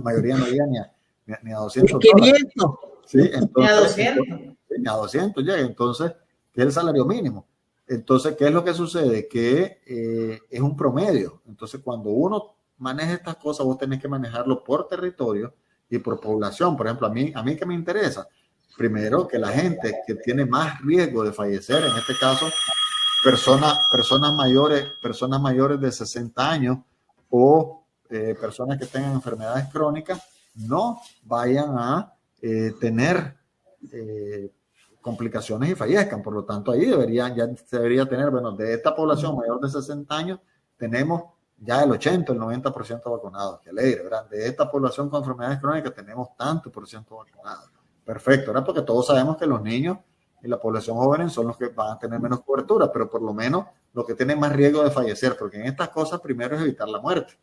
mayoría no llega ni a $200. Sí, entonces, ni a 200 llega. Entonces, ¿qué es el salario mínimo? Entonces, ¿qué es lo que sucede? Que es un promedio. Entonces, cuando uno maneja estas cosas, vos tenés que manejarlo por territorio y por población. Por ejemplo, a mí que me interesa, primero, que la gente que tiene más riesgo de fallecer, en este caso, personas mayores de 60 años o personas que tengan enfermedades crónicas, no vayan a tener complicaciones y fallezcan. Por lo tanto, ahí ya se debería tener, bueno, de esta población mayor de 60 años, tenemos ya el 80, el 90% vacunados. Qué alegre, ¿verdad? De esta población con enfermedades crónicas tenemos tanto por ciento vacunados. Perfecto, ¿verdad? Porque todos sabemos que los niños y la población joven son los que van a tener menos cobertura, pero por lo menos los que tienen más riesgo de fallecer, porque en estas cosas primero es evitar la muerte.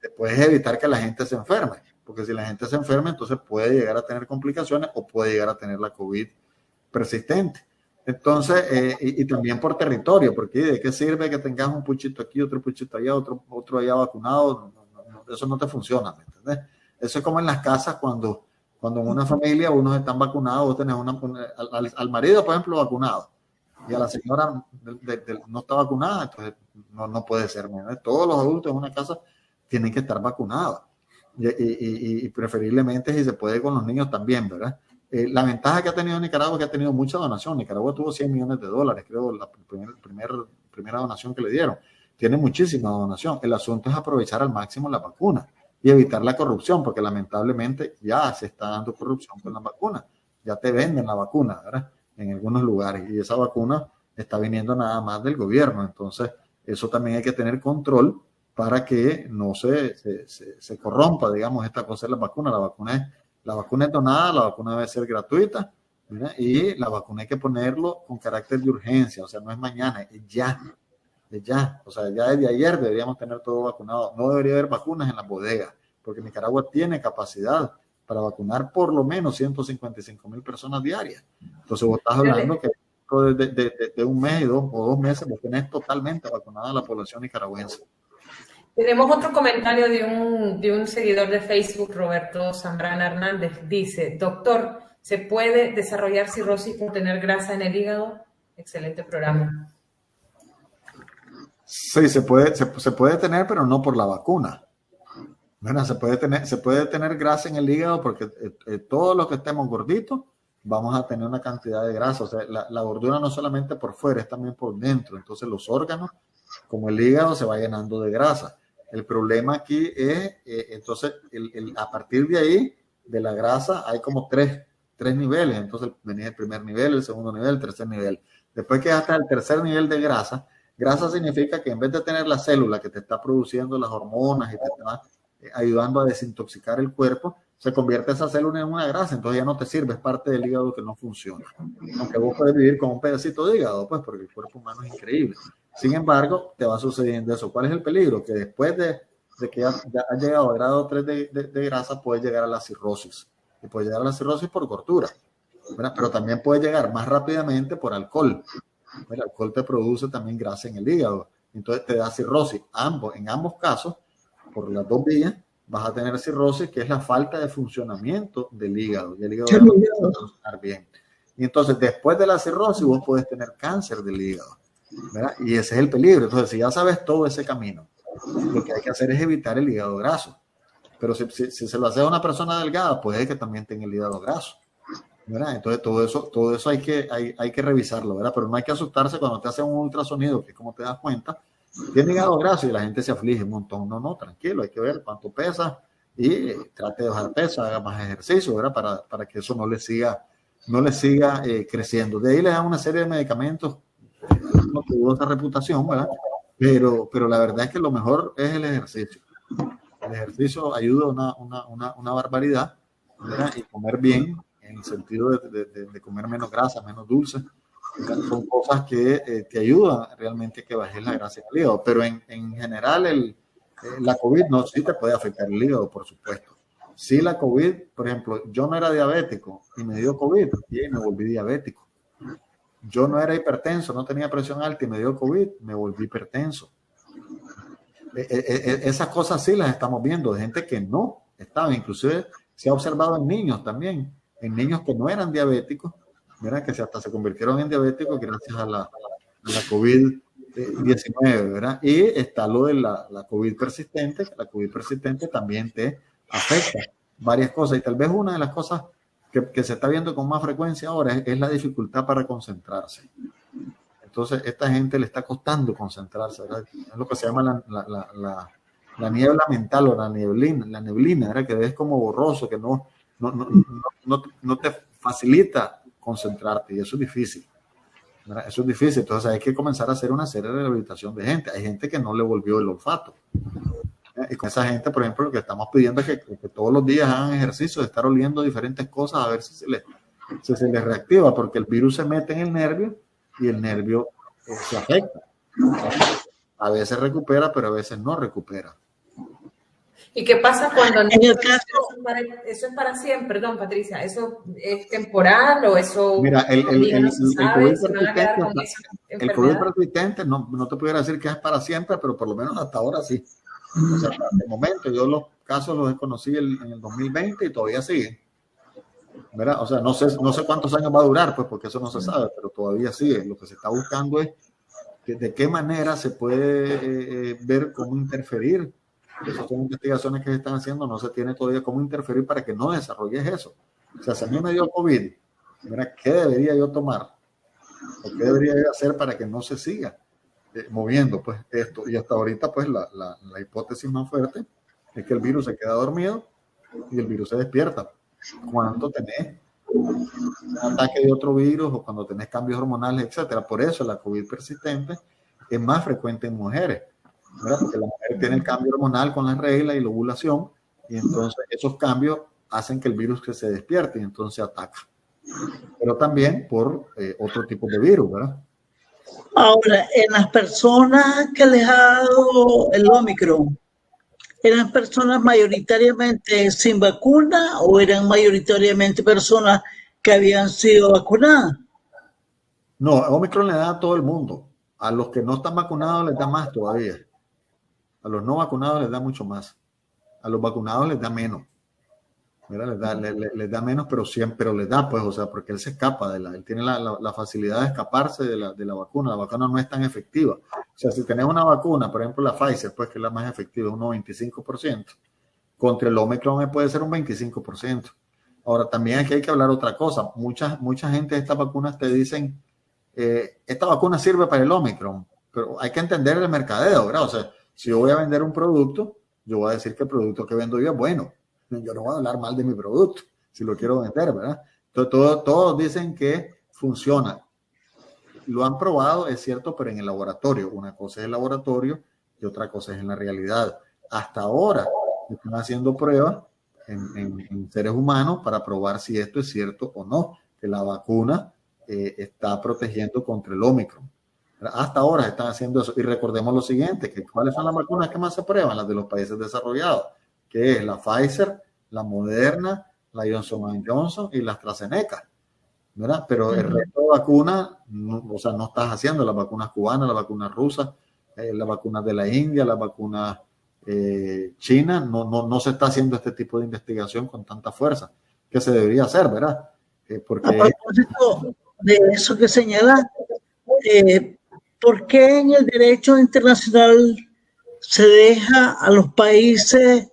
Después es evitar que la gente se enferme, porque si la gente se enferma, entonces puede llegar a tener complicaciones o puede llegar a tener la COVID persistente. Entonces, y también por territorio, porque ¿de qué sirve que tengas un puchito aquí, otro puchito allá, otro allá vacunado? Eso no te funciona, ¿me entendés? Eso es como en las casas cuando en una familia unos están vacunados, vos tenés al marido, por ejemplo, vacunado, y a la señora no está vacunada, entonces no puede ser. ¿No? Todos los adultos en una casa tienen que estar vacunados, y preferiblemente si se puede con los niños también, ¿verdad? La ventaja que ha tenido Nicaragua es que ha tenido mucha donación. Nicaragua tuvo $100 millones, creo, la primera donación que le dieron. Tiene muchísima donación. El asunto es aprovechar al máximo la vacuna y evitar la corrupción, porque lamentablemente ya se está dando corrupción con la vacuna. Ya te venden la vacuna, ¿verdad? En algunos lugares, y esa vacuna está viniendo nada más del gobierno. Entonces, eso también hay que tener control para que no se corrompa, digamos, esta cosa de la vacuna. La vacuna es donada, la vacuna debe ser gratuita, ¿verdad? Y la vacuna hay que ponerlo con carácter de urgencia, o sea, no es mañana, es ya. O sea, ya desde ayer deberíamos tener todo vacunado. No debería haber vacunas en las bodegas, porque Nicaragua tiene capacidad para vacunar por lo menos 155,000 personas diarias. Entonces vos estás hablando que de un mes o 2 meses vos tenés totalmente vacunada a la población nicaragüense. Tenemos otro comentario de un seguidor de Facebook, Roberto Zambrana Hernández. Dice, doctor, ¿se puede desarrollar cirrosis por tener grasa en el hígado? Excelente programa. Sí, se puede tener, pero no por la vacuna. Bueno, se puede tener grasa en el hígado porque todos los que estemos gorditos vamos a tener una cantidad de grasa. O sea, la gordura no solamente por fuera, es también por dentro. Entonces los órganos, como el hígado, se va llenando de grasa. El problema aquí es, entonces, a partir de ahí, de la grasa, hay como tres niveles. Entonces venía el primer nivel, el segundo nivel, el tercer nivel. Después que hasta el tercer nivel de grasa significa que en vez de tener la célula que te está produciendo las hormonas y te está ayudando a desintoxicar el cuerpo, se convierte esa célula en una grasa, entonces ya no te sirve, es parte del hígado que no funciona. Aunque vos puedes vivir con un pedacito de hígado, pues, porque el cuerpo humano es increíble. Sin embargo, te va sucediendo eso. ¿Cuál es el peligro? Que después de que ya has llegado a grado 3 de grasa, puedes llegar a la cirrosis. Y puedes llegar a la cirrosis por gordura, ¿verdad? Pero también puedes llegar más rápidamente por alcohol. El alcohol te produce también grasa en el hígado, entonces te da cirrosis. En ambos casos, por las dos vías, vas a tener cirrosis, que es la falta de funcionamiento del hígado. Y el hígado debe funcionar bien. Y entonces, después de la cirrosis, vos podés tener cáncer del hígado, ¿verdad? Y ese es el peligro. Entonces, si ya sabes todo ese camino, lo que hay que hacer es evitar el hígado graso. Pero si se lo hace a una persona delgada, puede que también tenga el hígado graso, ¿verdad? Entonces todo eso hay que revisarlo, ¿verdad? Pero no hay que asustarse cuando te hacen un ultrasonido, que es como te das cuenta, tiene hígado graso y la gente se aflige un montón. No, tranquilo, hay que ver cuánto pesa y trate de bajar peso, haga más ejercicio, ¿verdad? Para que eso no le siga creciendo. De ahí le dan una serie de medicamentos, no tuvo esa reputación, ¿verdad? Pero la verdad es que lo mejor es el ejercicio. El ejercicio ayuda una barbaridad, ¿verdad? Y comer bien, en el sentido de comer menos grasa, menos dulce, ¿verdad? Son cosas que te ayudan realmente a que bajes la grasa en el hígado. Pero en general la COVID no, sí te puede afectar el hígado, por supuesto. Sí, la COVID, por ejemplo, yo no era diabético y me dio COVID y me volví diabético. Yo no era hipertenso, no tenía presión alta y me dio COVID, me volví hipertenso. Esas cosas sí las estamos viendo, de gente que no estaba, inclusive se ha observado en niños también, en niños que no eran diabéticos, ¿verdad? Que hasta se convirtieron en diabéticos gracias a la COVID-19, ¿verdad? Y está lo de la COVID persistente, que la COVID persistente también te afecta varias cosas, y tal vez una de las cosas que se está viendo con más frecuencia ahora es la dificultad para concentrarse. Entonces, esta gente le está costando concentrarse, ¿verdad? Es lo que se llama la niebla mental o la neblina, ¿verdad? Que es como borroso, que no te facilita concentrarte, y eso es difícil, ¿verdad? Eso es difícil. Entonces hay que comenzar a hacer una serie de rehabilitación de gente. Hay gente que no le volvió el olfato. Y con esa gente, por ejemplo, lo que estamos pidiendo es que todos los días hagan ejercicio de estar oliendo diferentes cosas a ver si se les reactiva, porque el virus se mete en el nervio y el nervio se afecta. A veces recupera, pero a veces no recupera. ¿Y qué pasa cuando en el caso, eso es para siempre? Perdón, Patricia, ¿eso es temporal o eso? Mira, el COVID persistente no te pudiera decir que es para siempre, pero por lo menos hasta ahora sí. O sea, de momento yo los casos los desconocí en el 2020 y todavía siguen, ¿verdad? O sea, no sé cuántos años va a durar, pues, porque eso no se sabe, pero todavía sigue. Lo que se está buscando es de qué manera se puede ver cómo interferir. Esas son investigaciones que se están haciendo, no se tiene todavía cómo interferir para que no desarrolles eso. O sea, si a mí me dio COVID, ¿verdad? ¿Qué debería yo tomar? ¿O qué debería yo hacer para que no se siga moviendo, pues, esto? Y hasta ahorita, pues, la hipótesis más fuerte es que el virus se queda dormido y el virus se despierta cuando tenés un ataque de otro virus o cuando tenés cambios hormonales, etcétera. Por eso la COVID persistente es más frecuente en mujeres, ¿verdad? Porque la mujer tiene el cambio hormonal con la regla y la ovulación, y entonces esos cambios hacen que el virus se despierte y entonces ataca. Pero también por otro tipo de virus, ¿verdad? Ahora, en las personas que les ha dado el Omicron, ¿eran personas mayoritariamente sin vacuna o eran mayoritariamente personas que habían sido vacunadas? No, Omicron le da a todo el mundo. A los que no están vacunados les da más todavía. A los no vacunados les da mucho más. A los vacunados les da menos. Mira, les da menos, pero les da, pues, o sea, porque él se escapa él tiene la facilidad de escaparse de la vacuna. La vacuna no es tan efectiva. O sea, si tenés una vacuna, por ejemplo, la Pfizer, pues, que es la más efectiva, un 95%, contra el Omicron puede ser un 25%. Ahora, también aquí hay que hablar otra cosa. Mucha gente de estas vacunas te dicen, esta vacuna sirve para el Omicron, pero hay que entender el mercadeo, ¿verdad? O sea, si yo voy a vender un producto, yo voy a decir que el producto que vendo yo es bueno. Yo no voy a hablar mal de mi producto si lo quiero vender, ¿verdad? Todos dicen que funciona. Lo han probado, es cierto, pero en el laboratorio. Una cosa es el laboratorio y otra cosa es en la realidad. Hasta ahora están haciendo pruebas en seres humanos para probar si esto es cierto o no, que la vacuna está protegiendo contra el Omicron. Hasta ahora están haciendo eso. Y recordemos lo siguiente, que ¿cuáles son las vacunas que más se prueban? Las de los países desarrollados, que es la Pfizer, la Moderna, la Johnson & Johnson y la AstraZeneca, ¿verdad? Pero el resto de vacunas, o sea, no estás haciendo las vacunas cubanas, las vacunas rusas, las vacunas de la India, las vacunas China, no se está haciendo este tipo de investigación con tanta fuerza que se debería hacer, ¿verdad? Porque... A propósito de eso que señala, ¿por qué en el derecho internacional se deja a los países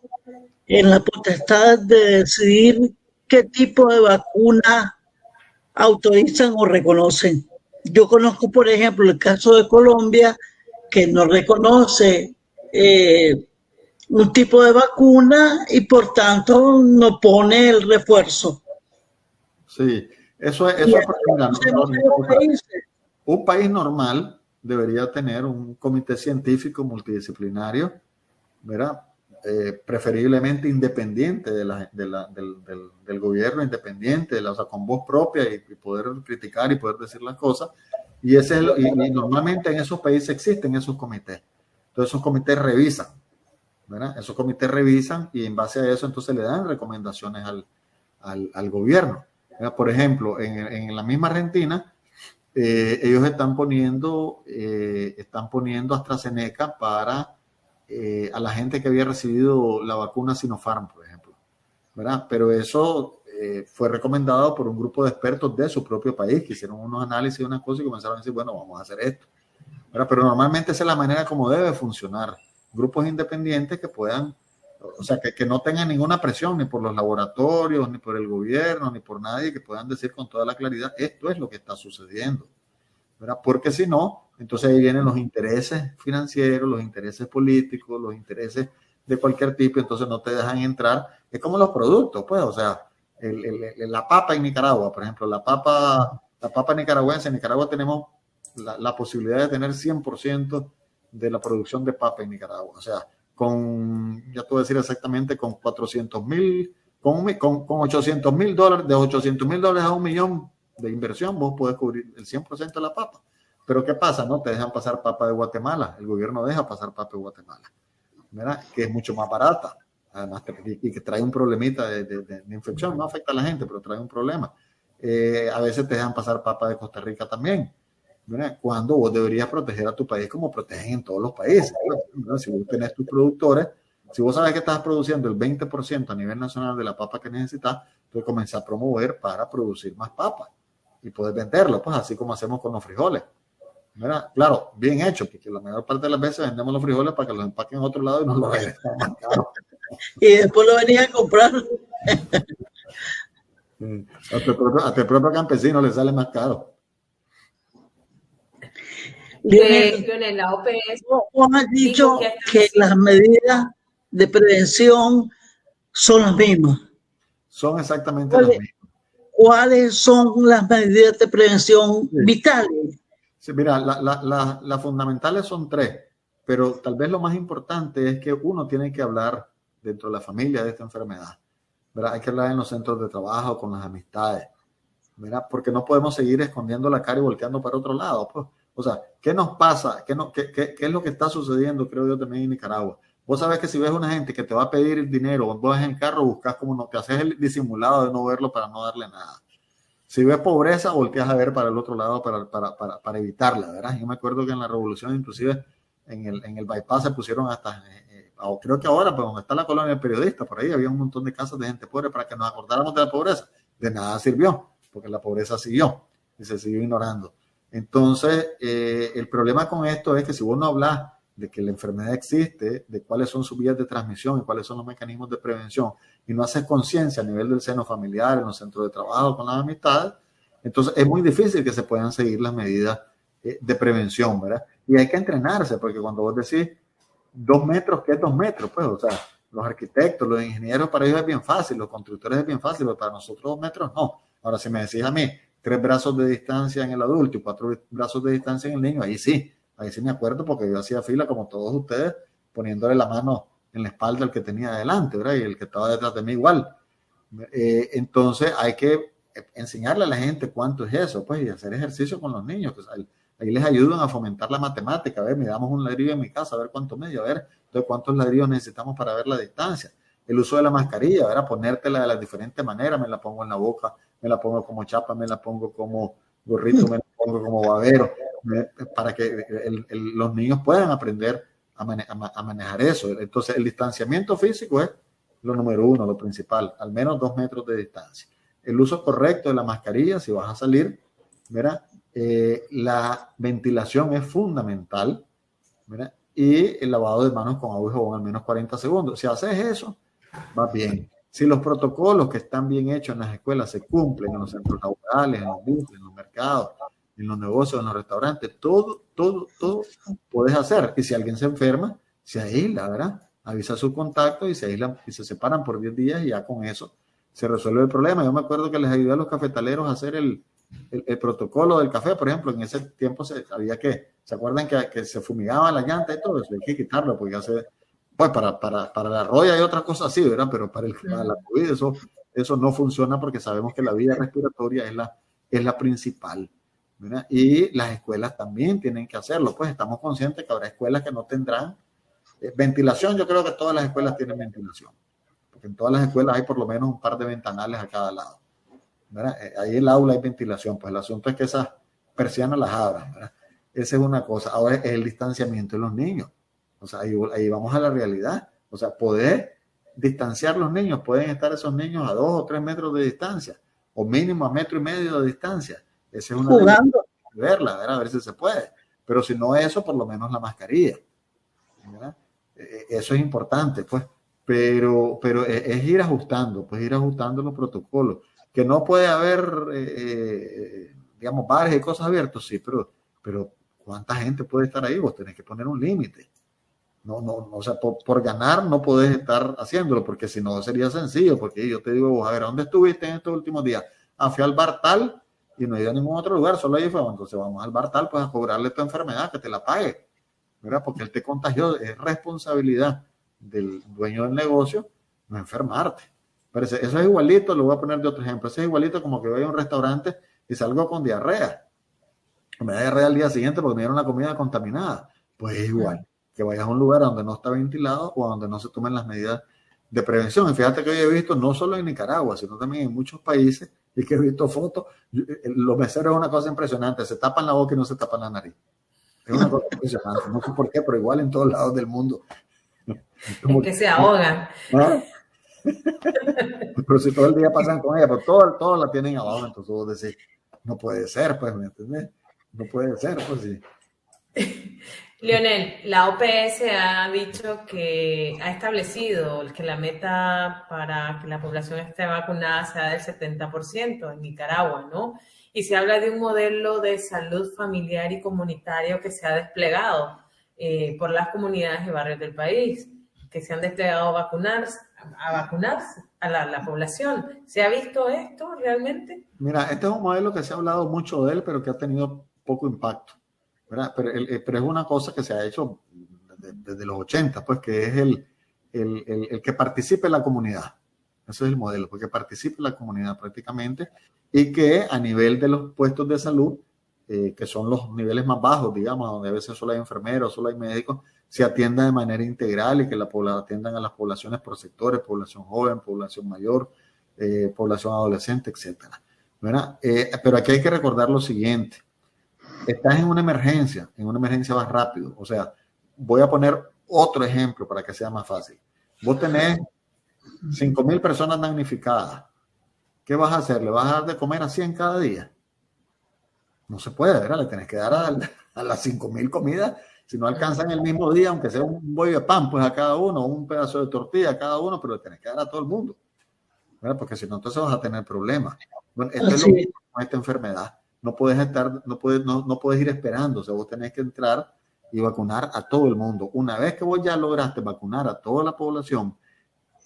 en la potestad de decidir qué tipo de vacuna autorizan o reconocen. Yo conozco, por ejemplo, el caso de Colombia, que no reconoce un tipo de vacuna y por tanto no pone el refuerzo. Sí, eso es un país normal debería tener un comité científico multidisciplinario, ¿verdad? Preferiblemente independiente del gobierno, independiente, o sea, con voz propia y poder criticar y poder decir las cosas. Y normalmente en esos países existen esos comités. Entonces esos comités revisan, ¿verdad? Esos comités revisan y en base a eso entonces le dan recomendaciones al gobierno. ¿Verdad? Por ejemplo, en la misma Argentina, ellos están poniendo AstraZeneca para a la gente que había recibido la vacuna Sinopharm, por ejemplo, ¿verdad? Pero eso fue recomendado por un grupo de expertos de su propio país, que hicieron unos análisis y unas cosas y comenzaron a decir, bueno, vamos a hacer esto, ¿verdad? Pero normalmente esa es la manera como debe funcionar. Grupos independientes que puedan, o sea, que no tengan ninguna presión ni por los laboratorios, ni por el gobierno, ni por nadie, que puedan decir con toda la claridad, esto es lo que está sucediendo, ¿verdad? Porque si no, entonces ahí vienen los intereses financieros, los intereses políticos, los intereses de cualquier tipo, entonces no te dejan entrar. Es como los productos, pues, o sea, la papa en Nicaragua, por ejemplo, la papa nicaragüense, en Nicaragua tenemos la posibilidad de tener 100% de la producción de papa en Nicaragua, o sea, ya te voy a decir exactamente, con 400,000, con $800,000, de $800,000 a $1 millón de inversión, vos podés cubrir el 100% de la papa. Pero ¿qué pasa? No te dejan pasar papa de Guatemala, el gobierno deja pasar papa de Guatemala, ¿verdad? Que es mucho más barata, además, y que trae un problemita de infección, no afecta a la gente, pero trae un problema. A veces te dejan pasar papa de Costa Rica también, ¿verdad? Cuando vos deberías proteger a tu país como protegen en todos los países, ¿verdad? Si vos tenés tus productores, si vos sabes que estás produciendo el 20% a nivel nacional de la papa que necesitas, tú comenzás a promover para producir más papa y poder venderlo, pues así como hacemos con los frijoles. ¿Verdad? Claro, bien hecho, porque la mayor parte de las veces vendemos los frijoles para que los empaquen en otro lado y nos los regresan más caro. Y después lo venían a comprar. A tu propio campesino le sale más caro. Lionel, la OPS. Vos has dicho que las medidas de prevención son las mismas. Son exactamente las mismas. ¿Cuáles son las medidas de prevención vitales? Sí, mira, las fundamentales son 3, pero tal vez lo más importante es que uno tiene que hablar dentro de la familia de esta enfermedad, ¿verdad? Hay que hablar en los centros de trabajo, con las amistades, ¿verdad? Porque no podemos seguir escondiendo la cara y volteando para otro lado, pues. O sea, ¿qué nos pasa? ¿Qué es lo que está sucediendo, creo yo, también en Nicaragua? Vos sabés que si ves una gente que te va a pedir dinero, vos vas en el carro, buscas como no, te haces el disimulado de no verlo para no darle nada. Si ves pobreza, volteas a ver para el otro lado para evitarla, ¿verdad? Yo me acuerdo que en la revolución, inclusive, en el bypass se pusieron hasta, creo que ahora, pues donde está la colonia del periodista, por ahí había un montón de casas de gente pobre para que nos acordáramos de la pobreza. De nada sirvió, porque la pobreza siguió y se siguió ignorando. Entonces, el problema con esto es que si vos no hablas de que la enfermedad existe, de cuáles son sus vías de transmisión y cuáles son los mecanismos de prevención, y no haces conciencia a nivel del seno familiar, en los centros de trabajo, con las amistades, entonces es muy difícil que se puedan seguir las medidas de prevención, ¿verdad? Y hay que entrenarse, porque cuando vos decís 2 metros, ¿qué es 2 metros? Pues, o sea, los arquitectos, los ingenieros, para ellos es bien fácil, los constructores es bien fácil, pero para nosotros 2 metros no. Ahora, si me decís a mí 3 brazos de distancia en el adulto y 4 brazos de distancia en el niño, ahí sí me acuerdo, porque yo hacía fila como todos ustedes, poniéndole la mano en la espalda al que tenía adelante, ¿verdad? Y el que estaba detrás de mí igual. Entonces hay que enseñarle a la gente cuánto es eso, pues, y hacer ejercicio con los niños, pues ahí les ayudan a fomentar la matemática. A ver, midamos un ladrillo en mi casa, a ver cuánto mide, a ver, entonces cuántos ladrillos necesitamos para ver la distancia. El uso de la mascarilla, ¿verdad? Ponértela de las diferentes maneras, me la pongo en la boca, me la pongo como chapa, me la pongo como gorrito, me la pongo como babero, para que los niños puedan aprender a manejar eso. Entonces, el distanciamiento físico es lo número 1, lo principal, al menos 2 metros de distancia. El uso correcto de la mascarilla, si vas a salir, ¿verdad? La ventilación es fundamental, ¿verdad? Y el lavado de manos con agua y jabón al menos 40 segundos. Si haces eso, va bien. Si los protocolos que están bien hechos en las escuelas se cumplen en los centros laborales, en los buses, en los mercados, en los negocios, en los restaurantes, todo puedes hacer. Y si alguien se enferma, se aísla, ¿verdad? Avisa sus contactos y se aíslan y se separan por 10 días y ya con eso se resuelve el problema. Yo me acuerdo que les ayudé a los cafetaleros a hacer el protocolo del café, por ejemplo. En ese tiempo ¿se acuerdan que se fumigaba la llanta y todo eso? Hay que quitarlo porque ya pues para la roya y otras cosas así, ¿verdad? Pero para la COVID eso no funciona porque sabemos que la vía respiratoria es la principal, ¿verdad? Y las escuelas también tienen que hacerlo. Pues estamos conscientes que habrá escuelas que no tendrán ventilación. Yo creo que todas las escuelas tienen ventilación, porque en todas las escuelas hay por lo menos un par de ventanales a cada lado, ¿verdad? Ahí en el aula hay ventilación. Pues el asunto es que esas persianas las abran, ¿verdad? Esa es una cosa. Ahora es el distanciamiento de los niños. O sea, ahí vamos a la realidad. O sea, poder distanciar los niños. Pueden estar esos niños a 2 o 3 metros de distancia, o mínimo a 1,5 metros de distancia. Esa es una jugando. Verla, ¿verdad? A ver si se puede. Pero si no eso, por lo menos la mascarilla, ¿verdad? Eso es importante, pues. Pero es ir ajustando, pues ir ajustando los protocolos. Que no puede haber, digamos, bares y cosas abiertas, sí, pero ¿cuánta gente puede estar ahí? Vos tenés que poner un límite. No, o sea, por ganar no podés estar haciéndolo, porque si no sería sencillo, porque yo te digo, vos, a ver, ¿dónde estuviste en estos últimos días? Fui al bar tal y no he ido a ningún otro lugar, solo ahí fue. Entonces vamos al bar tal, pues a cobrarle tu enfermedad, que te la pague, ¿verdad? Porque él te contagió. Es responsabilidad del dueño del negocio no enfermarte. Pero eso es igualito, lo voy a poner de otro ejemplo, eso es igualito como que voy a un restaurante y salgo con diarrea. Me da diarrea al día siguiente porque me dieron la comida contaminada. Pues es igual que vayas a un lugar donde no está ventilado o donde no se tomen las medidas de prevención. Y fíjate que hoy he visto, no solo en Nicaragua, sino también en muchos países, y que he visto fotos, los meseros es una cosa impresionante, se tapan la boca y no se tapan la nariz. Es una cosa impresionante, no sé por qué, pero igual en todos lados del mundo. Como es que se ahogan. ¿Ah? Pero si todo el día pasan con ella, pues todo la tienen abajo, entonces vos decís, no puede ser, pues, ¿me entendés? No puede ser, pues sí. Leonel, la OPS ha dicho que ha establecido que la meta para que la población esté vacunada sea del 70% en Nicaragua, ¿no? Y se habla de un modelo de salud familiar y comunitario que se ha desplegado por las comunidades y barrios del país, que se han desplegado a vacunarse a la población. ¿Se ha visto esto realmente? Mira, este es un modelo que se ha hablado mucho de él, pero que ha tenido poco impacto, ¿verdad? Pero es una cosa que se ha hecho desde los 80, pues, que es el que participe la comunidad. Ese es el modelo, porque participe la comunidad prácticamente, y que a nivel de los puestos de salud, que son los niveles más bajos, digamos, donde a veces solo hay enfermeros, solo hay médicos, se atienda de manera integral y que atiendan a las poblaciones por sectores, población joven, población mayor, población adolescente, etcétera, ¿verdad? Pero aquí hay que recordar lo siguiente. Estás en una emergencia vas rápido. O sea, voy a poner otro ejemplo para que sea más fácil. Vos tenés 5,000 personas damnificadas. ¿Qué vas a hacer? ¿Le vas a dar de comer a 100 cada día? No se puede, ¿verdad? Le tenés que dar a las 5,000 comidas. Si no alcanzan el mismo día, aunque sea un bollo de pan, pues a cada uno, un pedazo de tortilla a cada uno, pero le tenés que dar a todo el mundo, ¿verdad? Porque si no, entonces vas a tener problemas. Bueno, esto es lo mismo con esta enfermedad. No puedes ir esperando. O sea, vos tenés que entrar y vacunar a todo el mundo. Una vez que vos ya lograste vacunar a toda la población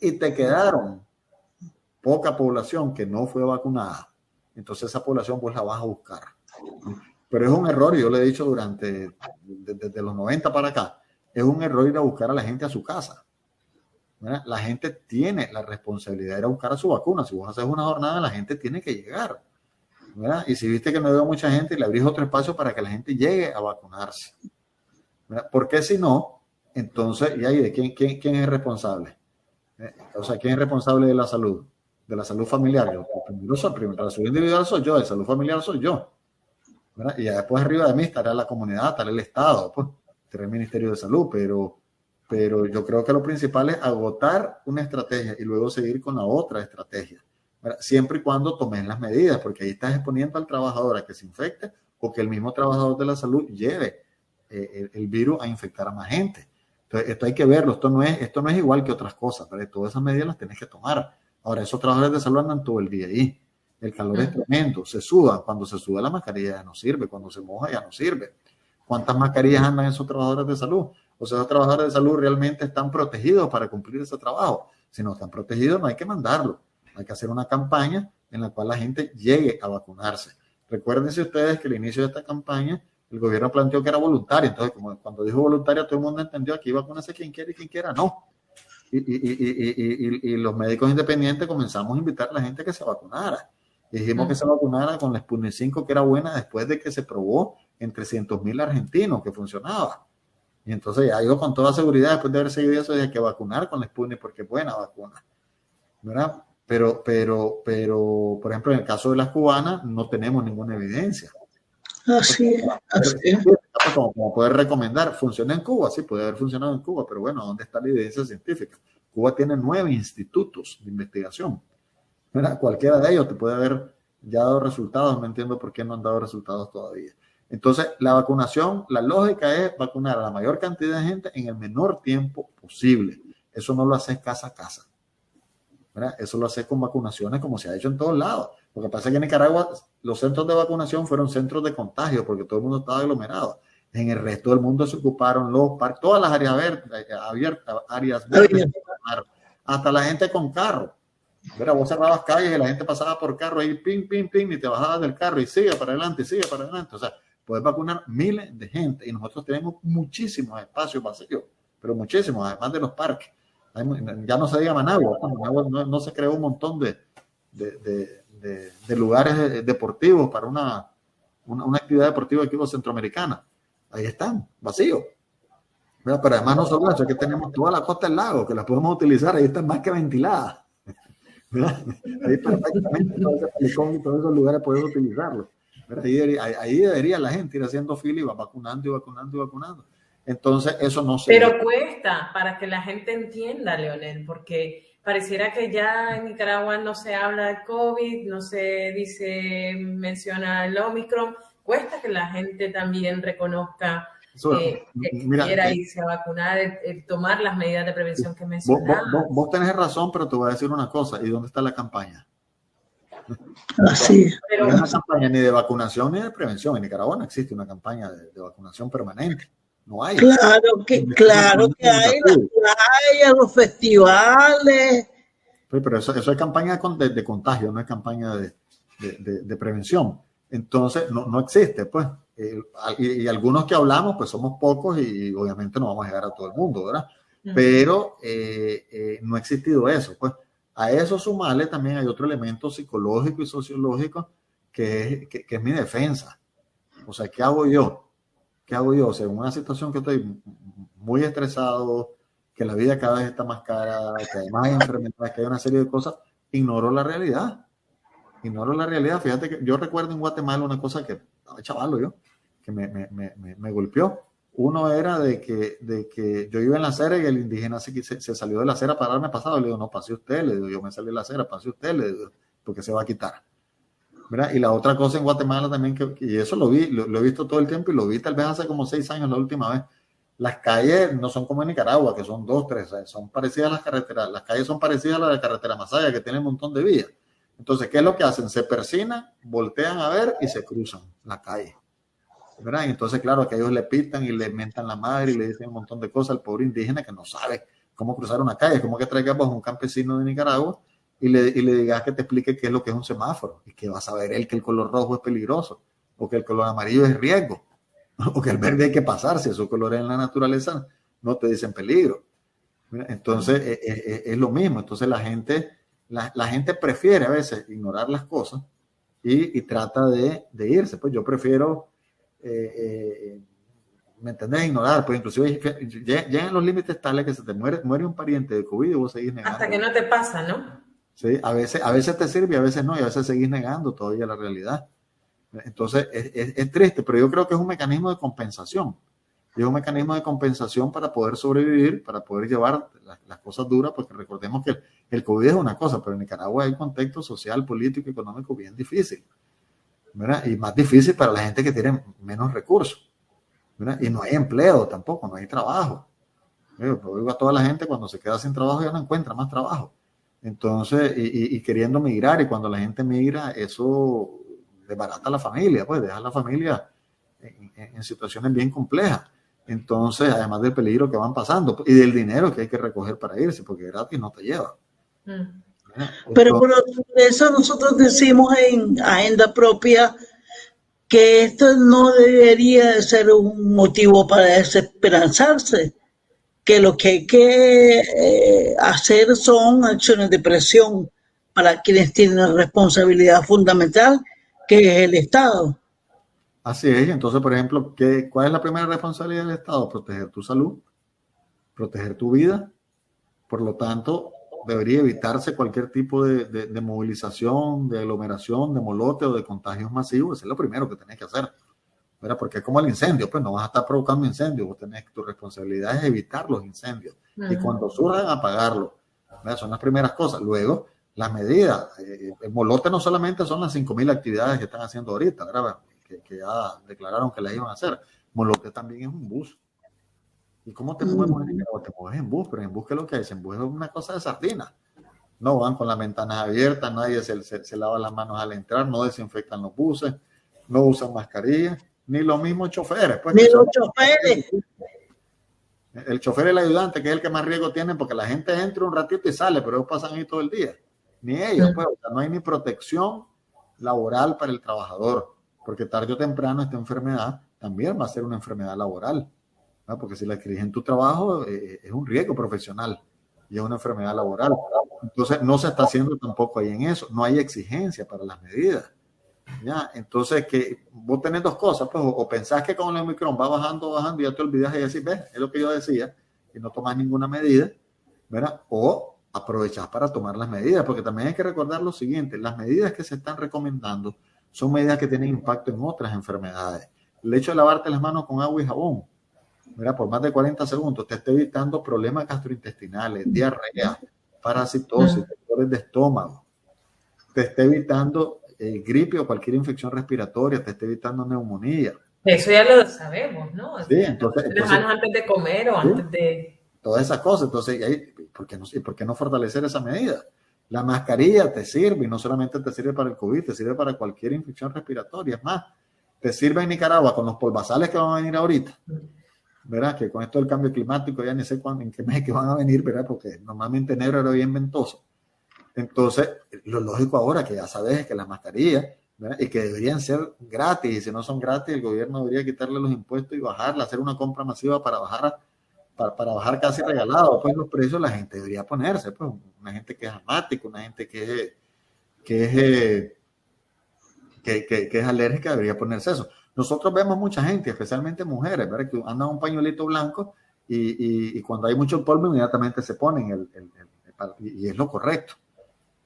y te quedaron poca población que no fue vacunada, entonces esa población vos la vas a buscar. Pero es un error, y yo le he dicho desde los 90 para acá, es un error ir a buscar a la gente a su casa, ¿verdad? La gente tiene la responsabilidad de ir a buscar a su vacuna. Si vos haces una jornada, la gente tiene que llegar, ¿verdad? Y si viste que no veo mucha gente, le abrís otro espacio para que la gente llegue a vacunarse, ¿verdad? Porque si no, entonces, ¿y ahí de quién es responsable? O sea, ¿quién es responsable de la salud? De la salud familiar. La salud individual soy yo, de salud familiar soy yo, ¿verdad? Y ya después arriba de mí estará la comunidad, estará el Estado, pues, estará el Ministerio de Salud, pero yo creo que lo principal es agotar una estrategia y luego seguir con la otra estrategia, ¿verdad? Siempre y cuando tomen las medidas, porque ahí estás exponiendo al trabajador a que se infecte, o que el mismo trabajador de la salud lleve el virus a infectar a más gente. Entonces, esto hay que verlo, esto no es igual que otras cosas, pero todas esas medidas las tienes que tomar. Ahora, esos trabajadores de salud andan todo el día ahí. El calor es tremendo, se suda. Cuando se suda la mascarilla ya no sirve, cuando se moja ya no sirve. ¿Cuántas mascarillas andan esos trabajadores de salud? O sea, los trabajadores de salud realmente están protegidos para cumplir ese trabajo. Si no están protegidos, no hay que mandarlo. Hay que hacer una campaña en la cual la gente llegue a vacunarse. Recuérdense ustedes que al inicio de esta campaña el gobierno planteó que era voluntaria. Entonces, como cuando dijo voluntaria, todo el mundo entendió que iba a vacunarse quien quiera y quien quiera no. Y los médicos independientes comenzamos a invitar a la gente a que se vacunara. Y dijimos que se vacunara con la Sputnik 5, que era buena, después de que se probó en 300,000 argentinos que funcionaba. Y entonces ya yo con toda seguridad, después de haber seguido eso, dije que vacunar con la Sputnik porque es buena vacuna, ¿verdad? Pero, por ejemplo, en el caso de las cubanas, no tenemos ninguna evidencia. Así es. Como poder recomendar, funciona en Cuba, sí, puede haber funcionado en Cuba, pero bueno, ¿dónde está la evidencia científica? Cuba tiene 9 institutos de investigación, ¿verdad? Cualquiera de ellos te puede haber ya dado resultados, no entiendo por qué no han dado resultados todavía. Entonces, la vacunación, la lógica es vacunar a la mayor cantidad de gente en el menor tiempo posible. Eso no lo haces casa a casa, ¿verdad? Eso lo haces con vacunaciones como se ha hecho en todos lados. Lo que pasa es que en Nicaragua los centros de vacunación fueron centros de contagio porque todo el mundo estaba aglomerado. En el resto del mundo se ocuparon los parques, todas las áreas verdes, hasta la gente con carro. Mira, vos cerrabas calles y la gente pasaba por carro ahí, ping, ping, ping, y te bajabas del carro y sigue para adelante, sigue para adelante. O sea, puedes vacunar miles de gente y nosotros tenemos muchísimos espacios vacíos, pero muchísimos, además de los parques. Ya no se diga Managua, no se creó un montón de lugares deportivos para una actividad deportiva aquí en Centroamericana. Ahí están, vacíos. Pero además no solo eso, es que tenemos toda la costa del lago, que la podemos utilizar, ahí están más que ventiladas. Ahí perfectamente todo ese pelicón y todos esos lugares podemos utilizarlo. Ahí debería la gente ir haciendo fila y va vacunando y vacunando y vacunando. Entonces eso no se... Pero cuesta para que la gente entienda, Leonel, porque pareciera que ya en Nicaragua no se habla de COVID, no se menciona el Omicron. Cuesta que la gente también reconozca que quiera irse a vacunar, tomar las medidas de prevención que mencionaba. Vos tenés razón, pero te voy a decir una cosa. ¿Y dónde está la campaña? Así. No es una campaña ni de vacunación ni de prevención. En Nicaragua no existe una campaña de vacunación permanente. No hay. Claro que hay las playas, los festivales. Pero eso es campaña de contagio, no es campaña de prevención. Entonces, no existe, pues. Y algunos que hablamos, pues somos pocos y obviamente no vamos a llegar a todo el mundo, ¿verdad? Pero no ha existido eso, pues. A eso sumarle también hay otro elemento psicológico y sociológico que es mi defensa. O sea, ¿qué hago yo? ¿Qué hago yo? O sea, en una situación que estoy muy estresado, que la vida cada vez está más cara, que además hay enfermedades, que hay una serie de cosas, ignoro la realidad. Fíjate que yo recuerdo en Guatemala una cosa que estaba chavalo yo, que me golpeó. Uno era de que yo iba en la acera y el indígena se salió de la acera para darme pasado. Le digo, no, pase usted. Le digo, yo me salí de la acera, pase usted. Le digo, porque se va a quitar. ¿Verdad? Y la otra cosa en Guatemala también, y eso lo he visto todo el tiempo y lo vi tal vez hace como 6 años la última vez. Las calles no son como en Nicaragua, que son 2, 3, son parecidas a las carreteras. Las calles son parecidas a las de la carretera Masaya, que tiene un montón de vías. Entonces, ¿qué es lo que hacen? Se persinan, voltean a ver y se cruzan la calle. ¿Verdad? Y entonces, claro, que ellos le pitan y le mentan la madre y le dicen un montón de cosas al pobre indígena que no sabe cómo cruzar una calle. Como que traigamos a un campesino de Nicaragua y le digas que te explique qué es lo que es un semáforo y que va a saber él que el color rojo es peligroso o que el color amarillo es riesgo o que el verde hay que pasar. Si esos colores en la naturaleza no te dicen peligro. ¿Verdad? Entonces, es lo mismo. Entonces, la gente prefiere a veces ignorar las cosas y trata de irse. Pues yo prefiero... ¿me entendés? Ignorar, pues inclusive llegan los límites tales que se te muere un pariente de COVID y vos seguís negando. Hasta que no te pasa, ¿no? Sí, a veces te sirve y a veces no, y a veces seguís negando todavía la realidad. Entonces es triste, pero yo creo que es un mecanismo de compensación. Y es un mecanismo de compensación para poder sobrevivir, para poder llevar las cosas duras, porque recordemos que el COVID es una cosa, pero en Nicaragua hay un contexto social, político, económico bien difícil, ¿verdad? Y más difícil para la gente que tiene menos recursos, ¿verdad? Y no hay empleo tampoco, no hay trabajo, Yo digo a toda la gente, cuando se queda sin trabajo ya no encuentra más trabajo. Entonces, y queriendo migrar, y cuando la gente migra, eso desbarata a la familia, pues deja a la familia en situaciones bien complejas. Entonces, además del peligro que van pasando y del dinero que hay que recoger para irse, porque gratis no te lleva. Pero por eso nosotros decimos en Agenda Propia que esto no debería ser un motivo para desesperanzarse, que lo que hay que hacer son acciones de presión para quienes tienen la responsabilidad fundamental, que es el Estado. Así es. Entonces, por ejemplo, ¿cuál es la primera responsabilidad del Estado? Proteger tu salud, proteger tu vida. Por lo tanto, debería evitarse cualquier tipo de movilización, de aglomeración, de molote o de contagios masivos. Eso es lo primero que tenés que hacer. ¿Verdad? Porque es como el incendio, pues no vas a estar provocando incendios, tu responsabilidad es evitar los incendios. Y cuando surjan, apagarlos. ¿Verdad? Son las primeras cosas. Luego, las medidas. El molote no solamente son las 5.000 actividades que están haciendo ahorita, ¿verdad? Que ya declararon que las iban a hacer. Molote también es un bus. ¿Y cómo te movemos en Nicaragua? Te mueves en bus, pero en bus, ¿qué es lo que es? En bus es una cosa de sardina. No van con las ventanas abiertas, nadie se lava las manos al entrar, no desinfectan los buses, no usan mascarillas, ni los mismos choferes. Pues, ni los choferes. El chofer y el ayudante, que es el que más riesgo tienen, porque la gente entra un ratito y sale, pero ellos pasan ahí todo el día. Ni ellos, pues, o sea, no hay ni protección laboral para el trabajador, porque tarde o temprano esta enfermedad también va a ser una enfermedad laboral, ¿no? Porque si la adquirís en tu trabajo es un riesgo profesional y es una enfermedad laboral. Entonces no se está haciendo tampoco ahí en eso, no hay exigencia para las medidas. ¿Ya? Entonces, que vos tenés dos cosas, pues, o pensás que con el Omicron va bajando, y ya te olvidas y decís, ves, es lo que yo decía, y no tomás ninguna medida, ¿verdad? O aprovechás para tomar las medidas, porque también hay que recordar lo siguiente, las medidas que se están recomendando son medidas que tienen impacto en otras enfermedades. El hecho de lavarte las manos con agua y jabón, ¿verdad? Por más de 40 segundos, te está evitando problemas gastrointestinales, diarrea, parasitosis, dolores de estómago, te está evitando gripe o cualquier infección respiratoria, te está evitando neumonía. Eso ya lo sabemos, ¿no? Sí, entonces, las manos antes de comer o antes de... Todas esas cosas. Entonces, ¿por qué no fortalecer esa medida? La mascarilla te sirve, y no solamente te sirve para el COVID, te sirve para cualquier infección respiratoria. Es más, te sirve en Nicaragua con los polvazales que van a venir ahorita. ¿Verdad? Que con esto del cambio climático ya ni sé en qué mes que van a venir, ¿verdad? Porque normalmente enero era bien ventoso. Entonces, lo lógico ahora que ya sabes es que las mascarillas, ¿verdad? Y que deberían ser gratis, y si no son gratis, el gobierno debería quitarle los impuestos y bajarla, hacer una compra masiva para bajar casi regalado pues los precios. La gente debería ponerse, pues una gente que es asmática, una gente que es alérgica debería ponerse eso. Nosotros vemos mucha gente, especialmente mujeres, ¿verdad? Que andan un pañuelito blanco y cuando hay mucho polvo inmediatamente se ponen y es lo correcto.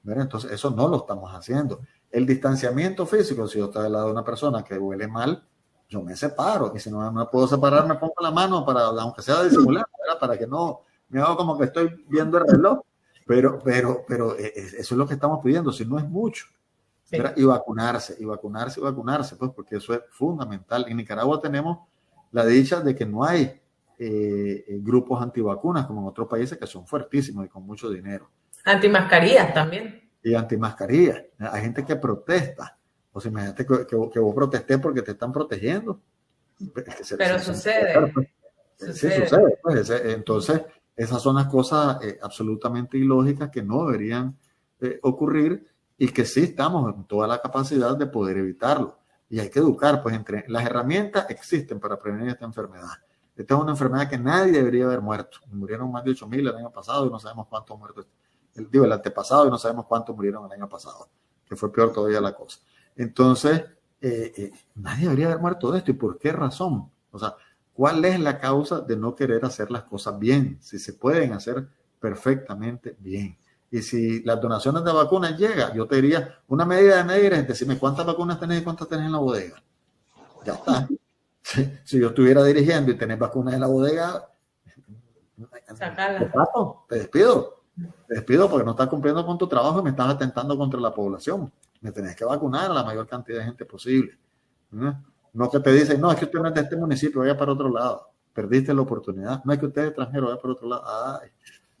¿Verdad? Entonces, eso no lo estamos haciendo. El distanciamiento físico, si yo estoy al lado de una persona que huele mal, yo me separo. Y si no me puedo separar, me pongo la mano, aunque sea disimular, ¿verdad? Para que no me hago como que estoy viendo el reloj. Pero eso es lo que estamos pidiendo, si no es mucho. ¿Verdad? Y vacunarse, pues, porque eso es fundamental. En Nicaragua tenemos la dicha de que no hay grupos antivacunas como en otros países que son fuertísimos y con mucho dinero. Antimascarillas también. Y antimascarillas. Hay gente que protesta. O sea, imagínate que vos protestés porque te están protegiendo. Pero sucede. Sí, sucede. Pues, entonces, esas son las cosas absolutamente ilógicas que no deberían ocurrir y que sí estamos en toda la capacidad de poder evitarlo. Y hay que educar, pues las herramientas existen para prevenir esta enfermedad. Esta es una enfermedad que nadie debería haber muerto. Murieron más de 8.000 el año pasado y no sabemos cuántos muertos. El antepasado y no sabemos cuántos murieron el año pasado, que fue peor todavía la cosa. Entonces, nadie debería haber muerto de esto. ¿Y por qué razón? O sea, ¿cuál es la causa de no querer hacer las cosas bien? Si se pueden hacer perfectamente bien. Y si las donaciones de vacunas llegan, yo te diría, una medida de medir es decirme cuántas vacunas tenés y cuántas tenés en la bodega. Ya está. Si yo estuviera dirigiendo y tenés vacunas en la bodega, te despido porque no estás cumpliendo con tu trabajo y me estás atentando contra la población. Me tenés que vacunar a la mayor cantidad de gente posible. No que te dicen, no, es que usted no es de este municipio, vaya para otro lado. perdiste la oportunidad. No es que usted es extranjero, vaya por otro lado. Ay,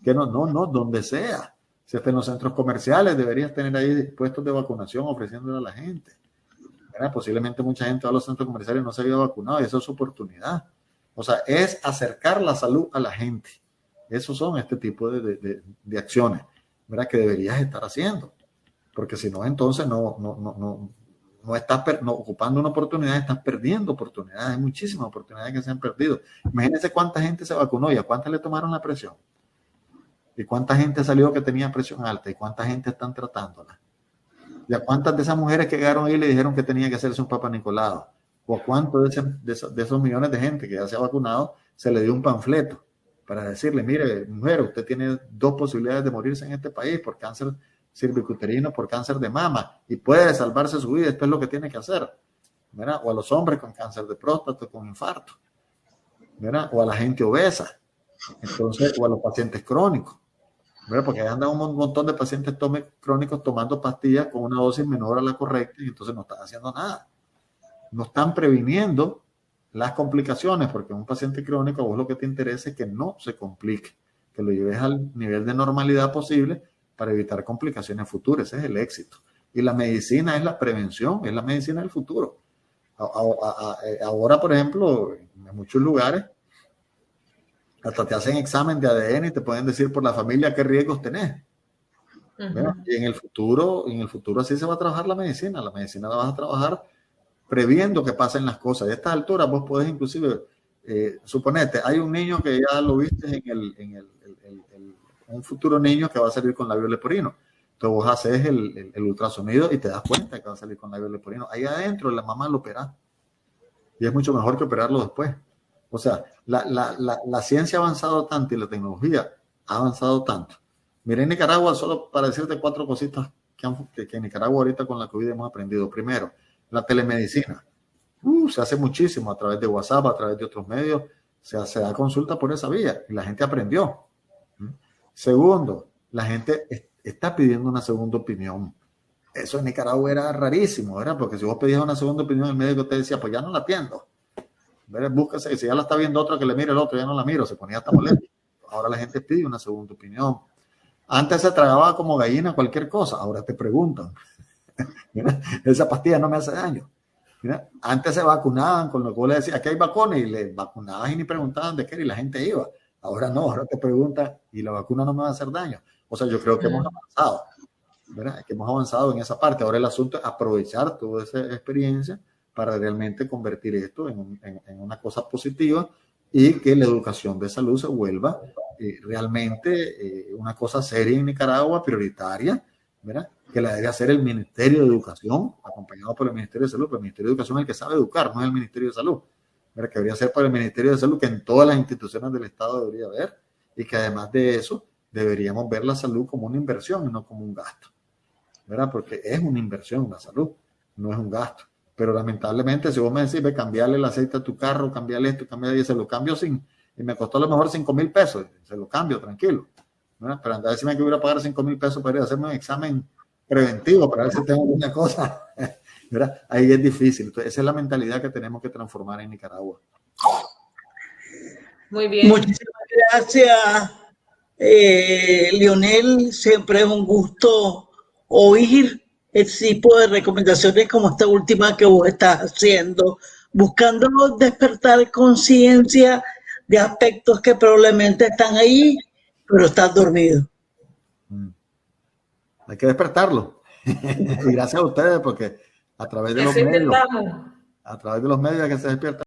que no, donde sea. Si está en los centros comerciales, deberías tener ahí puestos de vacunación ofreciéndole a la gente. ¿Verdad? Posiblemente mucha gente va a los centros comerciales y no se había vacunado, y eso es su oportunidad. O sea, es acercar la salud a la gente. Esos son este tipo de acciones, ¿verdad?, que deberías estar haciendo. Porque si no, entonces no estás ocupando una oportunidad, estás perdiendo oportunidades. Hay muchísimas oportunidades que se han perdido. Imagínense cuánta gente se vacunó y a cuántas le tomaron la presión. Y cuánta gente salió que tenía presión alta y cuánta gente están tratándola. ¿Y a cuántas de esas mujeres que llegaron ahí le dijeron que tenía que hacerse un Papa Nicolau? ¿O a cuántos de esos millones de gente que ya se ha vacunado se le dio un panfleto para decirle, mire, mujer, usted tiene 2 posibilidades de morirse en este país por cáncer cervicuterino, por cáncer de mama, y puede salvarse su vida, esto es lo que tiene que hacer, ¿verdad? O a los hombres con cáncer de próstata, con infarto, ¿verdad? O a la gente obesa, entonces, o a los pacientes crónicos, ¿verdad? Porque ahí andan un montón de pacientes crónicos tomando pastillas con una dosis menor a la correcta y entonces no están haciendo nada. No están previniendo las complicaciones, porque un paciente crónico, a vos lo que te interesa es que no se complique, que lo lleves al nivel de normalidad posible para evitar complicaciones futuras. Ese es el éxito. Y la medicina es la prevención, es la medicina del futuro. Ahora, por ejemplo, en muchos lugares, hasta te hacen examen de ADN y te pueden decir por la familia qué riesgos tenés. Uh-huh. Y en el futuro así se va a trabajar la medicina. La medicina la vas a trabajar previendo que pasen las cosas. Y a estas alturas vos podés inclusive, suponete, hay un niño que ya lo viste un futuro niño que va a salir con labio leporino. Entonces vos haces el ultrasonido y te das cuenta que va a salir con labio leporino. Ahí adentro la mamá lo opera. Y es mucho mejor que operarlo después. O sea, la ciencia ha avanzado tanto y la tecnología ha avanzado tanto. Mira, en Nicaragua, solo para decirte 4 cositas que en Nicaragua ahorita con la COVID hemos aprendido. Primero, la telemedicina. Se hace muchísimo a través de WhatsApp, a través de otros medios. Se da consulta por esa vía y la gente aprendió. Segundo, la gente está pidiendo una segunda opinión. Eso en Nicaragua era rarísimo, ¿verdad? Porque si vos pedías una segunda opinión, el médico te decía, pues ya no la atiendo. Búsquese, si ya la está viendo otro, que le mire el otro, ya no la miro, se ponía hasta molesto. Ahora la gente pide una segunda opinión. Antes se tragaba como gallina cualquier cosa, ahora te preguntan. Esa pastilla no me hace daño. Mira, antes se vacunaban con lo que vos le decías, aquí hay vacunas, y le vacunaban y ni preguntaban de qué era y la gente iba. Ahora no, ahora te preguntan y la vacuna no me va a hacer daño. O sea, yo creo que hemos avanzado, ¿verdad? Que hemos avanzado en esa parte. Ahora el asunto es aprovechar toda esa experiencia para realmente convertir esto en una cosa positiva y que la educación de salud se vuelva realmente una cosa seria en Nicaragua, prioritaria, ¿verdad? Que la debe hacer el Ministerio de Educación, acompañado por el Ministerio de Salud, pero el Ministerio de Educación es el que sabe educar, no es el Ministerio de Salud, ¿verdad? Que debería ser para el Ministerio de Salud, que en todas las instituciones del Estado debería haber, y que además de eso deberíamos ver la salud como una inversión y no como un gasto, ¿verdad? Porque es una inversión la salud, no es un gasto. Pero lamentablemente, si vos me decís, ve, cambiarle el aceite a tu carro, cambiarle esto, cambiarle, y se lo cambio y me costó a lo mejor 5,000 pesos, se lo cambio, tranquilo, ¿verdad? Pero andar a decirme que voy a pagar 5,000 pesos para ir a hacerme un examen preventivo, para ver si tengo alguna cosa, ¿verdad? Ahí es difícil. Entonces, esa es la mentalidad que tenemos que transformar en Nicaragua. Muy bien. Muchísimas gracias, Lionel. Siempre es un gusto oír el tipo de recomendaciones como esta última que vos estás haciendo, buscando despertar conciencia de aspectos que probablemente están ahí, pero están dormidos. Hay que despertarlo. Y gracias a ustedes, porque a través de los medios que se despierta